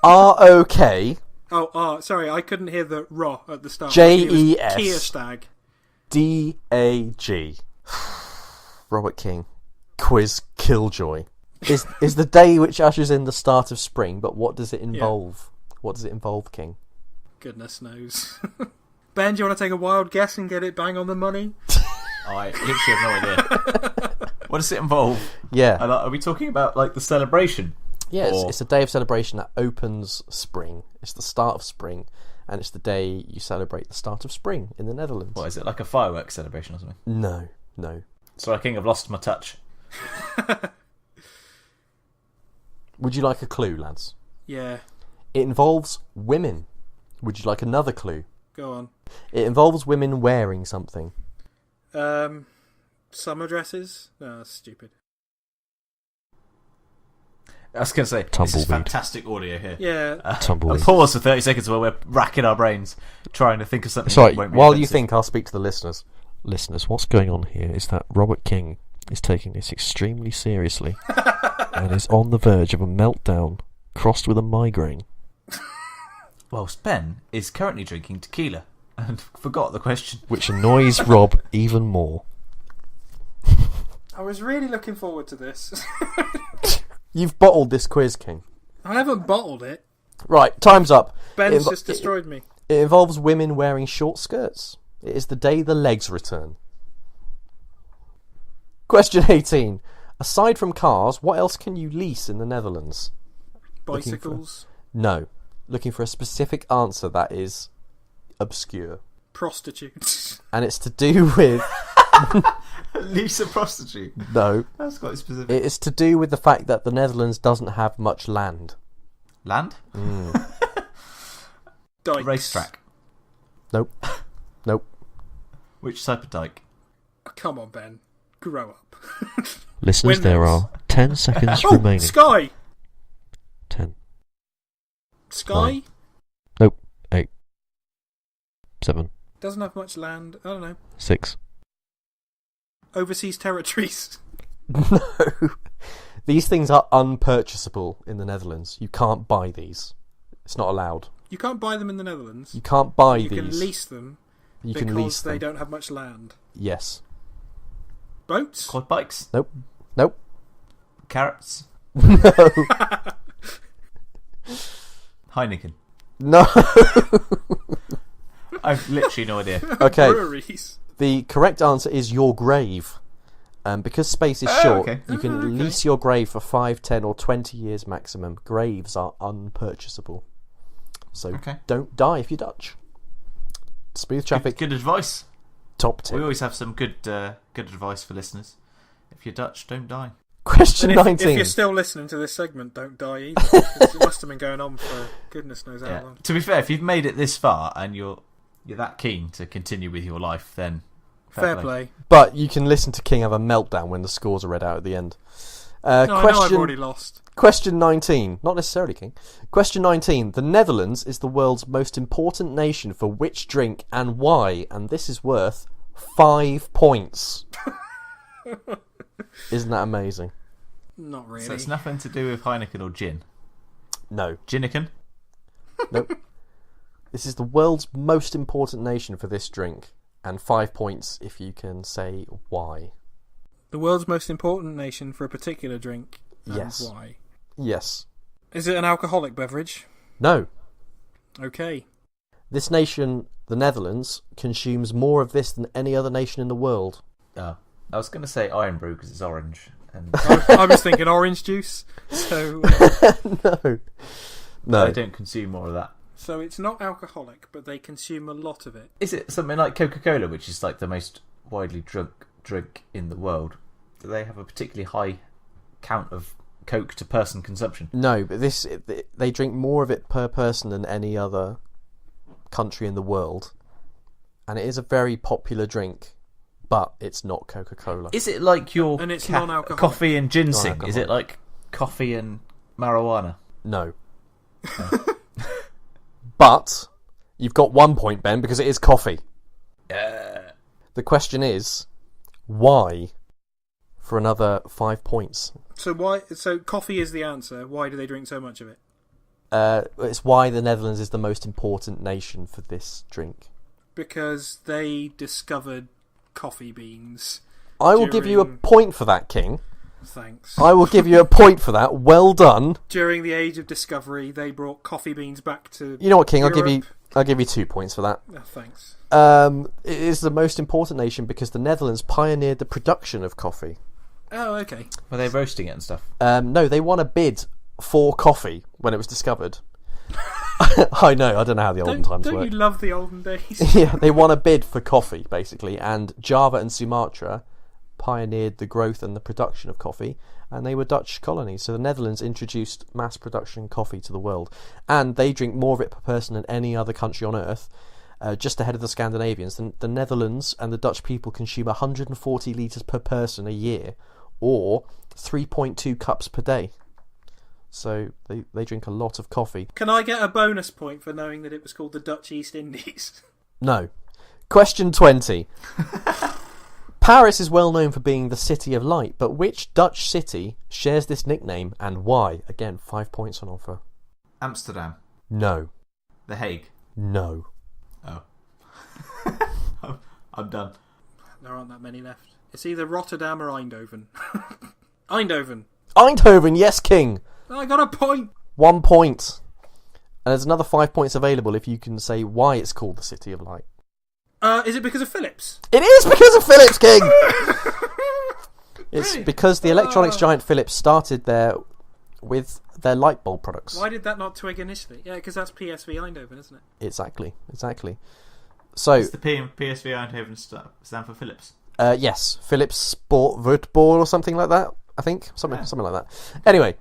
R-O-K... Oh, sorry, I couldn't hear the "ro" at the start. J-E-S. Kierstag. D-A-G. Robert King. Quiz killjoy. Is the day which ushers in the start of spring, but what does it involve? Yeah. What does it involve, King? Goodness knows. Ben, do you want to take a wild guess and get it bang on the money? I literally have no idea. What does it involve? Yeah. Are we talking about like the celebration? Yes, it's a day of celebration that opens spring. It's the start of spring, and it's the day you celebrate the start of spring in the Netherlands. What is it, like a fireworks celebration or something? No. Sorry, King, I've lost my touch. Would you like a clue, lads? Yeah. It involves women. Would you like another clue? Go on. It involves women wearing something. Summer dresses? No, that's stupid. I was going to say, this Tumbleweed. is fantastic audio here. Yeah. Tumbleweed. A pause for 30 seconds while we're racking our brains, trying to think of something. Sorry, that won't be while offensive. you think, I'll speak to the listeners. Listeners, what's going on here is that Robert King is taking this extremely seriously and is on the verge of a meltdown crossed with a migraine. Whilst Ben is currently drinking tequila and forgot the question. Which annoys Rob even more. I was really looking forward to this. You've bottled this quiz, King. I haven't bottled it. Right, time's up. Ben's just destroyed me. It involves women wearing short skirts. It is the day the legs return. Question 18. Aside from cars, what else can you lease in the Netherlands? Bicycles. No. Looking for a specific answer that is obscure. Prostitutes. And it's to do with... Lease a prostitute? No. That's quite specific. It is to do with the fact that the Netherlands doesn't have much land. Land? Dikes. Racetrack. Nope. Nope. Which type of dike? Come on, Ben. Grow up. Listeners, there are 10 seconds Oh, remaining. Sky! 10. Sky? 9. Nope. 8. 7. Doesn't have much land. I don't know. 6. Overseas territories. No. These things are unpurchasable in the Netherlands. You can't buy these. It's not allowed. You can't buy them in the Netherlands. You can't buy You these. can lease them You because can lease them. they don't have much land. Yes. Boats? Quad bikes? Nope. Nope. Carrots? No. Heineken? No. I've literally no idea. Okay. Breweries. The correct answer is your grave. Because space is short, okay. you can lease your grave for 5, 10 or 20 years maximum. Graves are unpurchasable. So don't die if you're Dutch. Smooth traffic. Good advice. Top tip. We always have some good advice for listeners. If you're Dutch, don't die. Question 19. If you're still listening to this segment, don't die either. 'Cause it must have been going on for goodness knows how long. To be fair, if you've made it this far and you're that keen to continue with your life, then fair play. But you can listen to King have a meltdown when the scores are read out at the end. I know I've already lost. Question 19. Not necessarily, King. Question 19. The Netherlands is the world's most important nation for which drink and why? And this is worth 5 points. Isn't that amazing? Not really. So it's nothing to do with Heineken or gin? No. Ginniken? Nope. This is the world's most important nation for this drink. And 5 points if you can say why. The world's most important nation for a particular drink. And Yes. why? Yes. Is it an alcoholic beverage? No. Okay. This nation, the Netherlands, consumes more of this than any other nation in the world. Oh, I was going to say Iron Brew because it's orange. And I was thinking orange juice. So No. I don't consume more of that. So it's not alcoholic, but they consume a lot of it. Is it something like Coca-Cola, which is like the most widely drunk drink in the world? Do they have a particularly high count of Coke to person consumption? No, but they drink more of it per person than any other country in the world. And it is a very popular drink, but it's not Coca-Cola. Is it like your And it's non-alcoholic. coffee and ginseng? Non-alcoholic. Is it like coffee and marijuana? No. But you've got 1 point, Ben, because it is coffee. The question is, why? For another 5 points. So why? So coffee is the answer. Why do they drink so much of it? It's why the Netherlands is the most important nation for this drink. Because they discovered coffee beans. I will give you a point for that, King. Thanks. I will give you a point for that. Well done. During the age of discovery, they brought coffee beans back to. You know what, King? Europe. I'll give you 2 points for that. Oh, thanks. It is the most important nation because the Netherlands pioneered the production of coffee. Oh, okay. Were they roasting it and stuff? No, they won a bid for coffee when it was discovered. I know. I don't know how the olden times Don't work. you love the olden days? Yeah, they won a bid for coffee basically, and Java and Sumatra pioneered the growth and the production of coffee, and they were Dutch colonies. So the Netherlands introduced mass production coffee to the world, and they drink more of it per person than any other country on earth. Just ahead of the Scandinavians, the Netherlands and the Dutch people consume 140 litres per person a year, or 3.2 cups per day. So they drink a lot of coffee. Can I get a bonus point for knowing that it was called the Dutch East Indies? No. Question 20. Paris is well known for being the city of light, but which Dutch city shares this nickname and why? Again, 5 points on offer. Amsterdam. No. The Hague. No. Oh. I'm done. There aren't that many left. It's either Rotterdam or Eindhoven. Eindhoven. Eindhoven, yes, King. I got a point. 1 point. And there's another 5 points available if you can say why it's called the City of Light. Is it because of Philips? It is because of Philips, King! It's because the electronics giant Philips started there with their light bulb products. Why did that not twig initially? Yeah, because that's PSV Eindhoven, isn't it? Exactly. So, Does the P in PSV Eindhoven stand for Philips? yes, Philips Sport Voetbal or something like that, I think. Something like that. Anyway,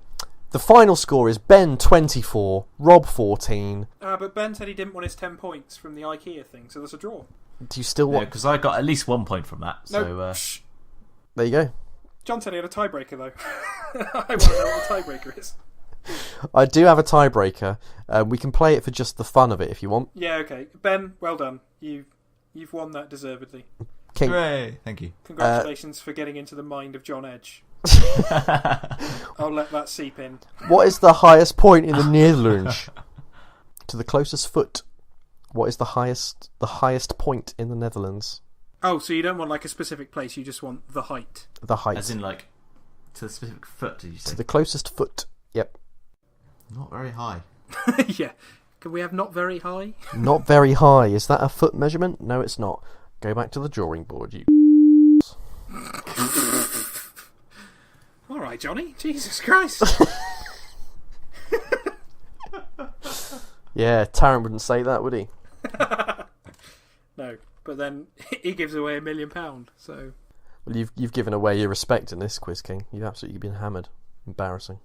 the final score is Ben 24, Rob 14. But Ben said he didn't want his 10 points from the IKEA thing, so there's a draw. Do you still want... because I got at least 1 point from that. No, So there you go. John said he had a tiebreaker, though. I want to know what the tiebreaker is. I do have a tiebreaker. We can play it for just the fun of it if you want. Yeah, okay. Ben, well done. You've won that deservedly. King. hooray! Thank you. Congratulations for getting into the mind of John Edge. I'll let that seep in. What is the highest point in the Netherlands? To the closest foot. What is the highest point in the Netherlands? Oh, so you don't want like a specific place, you just want the height. The height. As in, like, to the specific foot, did you say? To the closest foot. Yep. Not very high. Yeah. Can we have not very high? Not very high. Is that a foot measurement? No, it's not. Go back to the drawing board, you. All right, Johnny. Jesus Christ. Yeah, Tarrant wouldn't say that, would he? No, but then he gives away £1 million, so... Well, you've given away your respect in this quiz, King. You've absolutely been hammered. Embarrassing.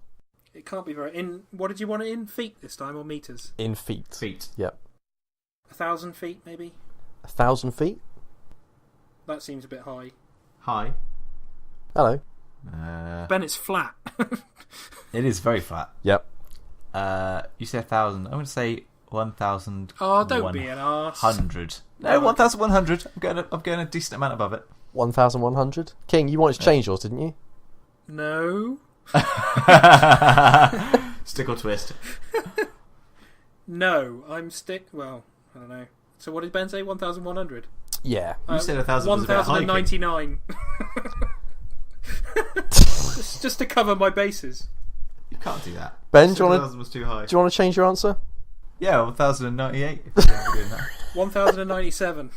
It can't be very... What did you want it in? Feet this time, or metres? In feet. Feet. Yep. 1,000 feet, maybe? 1,000 feet? That seems a bit high. High. Hello. Ben, it's flat. It is very flat. Yep. You say 1,000. I'm going to say 1,000. Oh, don't be an arse. 100. No, 1,100. I'm going a decent amount above it. 1,100? King, you wanted to change yours, didn't you? No. Stick or twist. No, I'm Well, I don't know. So what did Ben say? 1,100? Yeah. You said 1,000 was a bit high. 1,099. just to cover my bases. You can't do that. Ben, do you want 1,000 was too high. to change your answer? Yeah, 1,098. If you're doing that. 1,097.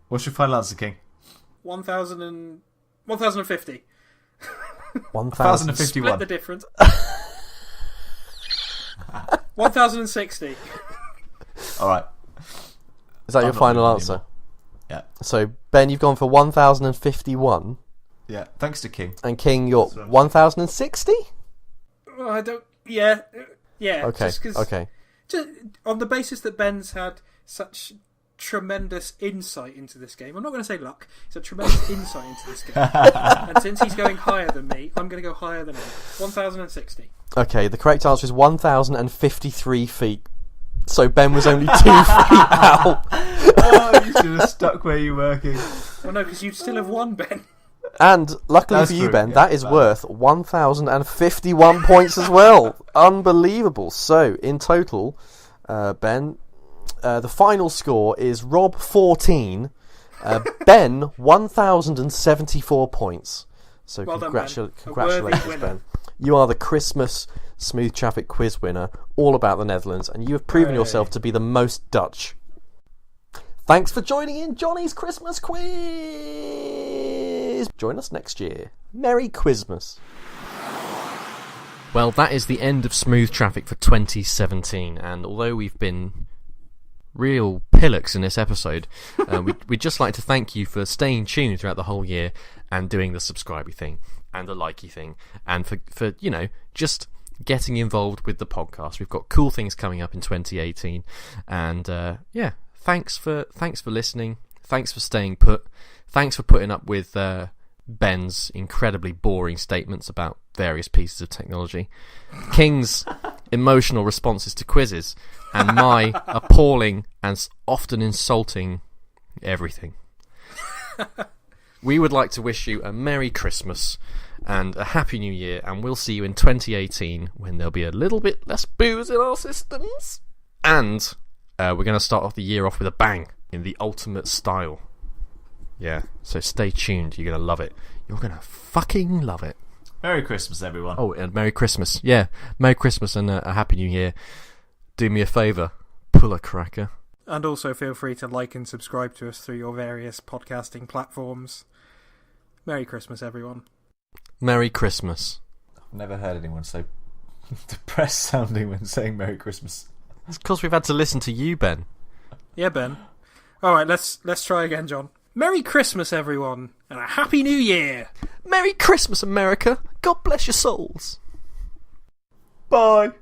What's your final answer, King? 1,050. 1,051. Split the difference. 1,060. Alright. Is that your final answer? Yeah. So, Ben, you've gone for 1,051. Yeah, thanks to King. And King, you're 1,060? Oh, I don't... Yeah. Yeah. Okay, okay. Just on the basis that Ben's had such tremendous insight into this game. I'm not going to say luck. It's a tremendous insight into this game. And since he's going higher than me, I'm going to go higher than him. 1,060. Okay, the correct answer is 1,053 feet. So Ben was only 2 feet out. Oh, you should have stuck where you were, King. Well, no, because you'd still have won, Ben. And luckily That's for you, true, Ben, yeah, that is worth 1,051 points as well. Unbelievable. So, in total, Ben, the final score is Rob 14, Ben 1,074 points. So Well done, congratulations, winner. Ben. You are the Christmas Smooth Traffic quiz winner, all about the Netherlands, and you have proven yourself to be the most Dutch. Thanks for joining in Johnny's Christmas quiz. Join us next year. Merry Quizmas. Well, that is the end of Smooth Traffic for 2017, and although we've been real pillocks in this episode, we'd just like to thank you for staying tuned throughout the whole year and doing the subscribey thing and the likey thing, and for just getting involved with the podcast. We've got cool things coming up in 2018, and thanks for listening. Thanks for staying put. Thanks for putting up with Ben's incredibly boring statements about various pieces of technology, King's emotional responses to quizzes, and my appalling and often insulting everything. We would like to wish you a Merry Christmas, and a happy new year, and we'll see you in 2018 when there'll be a little bit less booze in our systems. And we're going to start off the year off with a bang in the ultimate style. Yeah, so stay tuned. You're going to love it. You're going to fucking love it. Merry Christmas, everyone. Oh, and Merry Christmas. Yeah, Merry Christmas and a Happy New Year. Do me a favour. Pull a cracker. And also feel free to like and subscribe to us through your various podcasting platforms. Merry Christmas, everyone. Merry Christmas. I've never heard anyone so depressed sounding when saying Merry Christmas. It's because we've had to listen to you, Ben. Yeah, Ben. Alright, let's try again, John. Merry Christmas, everyone, and a Happy New Year! Merry Christmas, America! God bless your souls! Bye!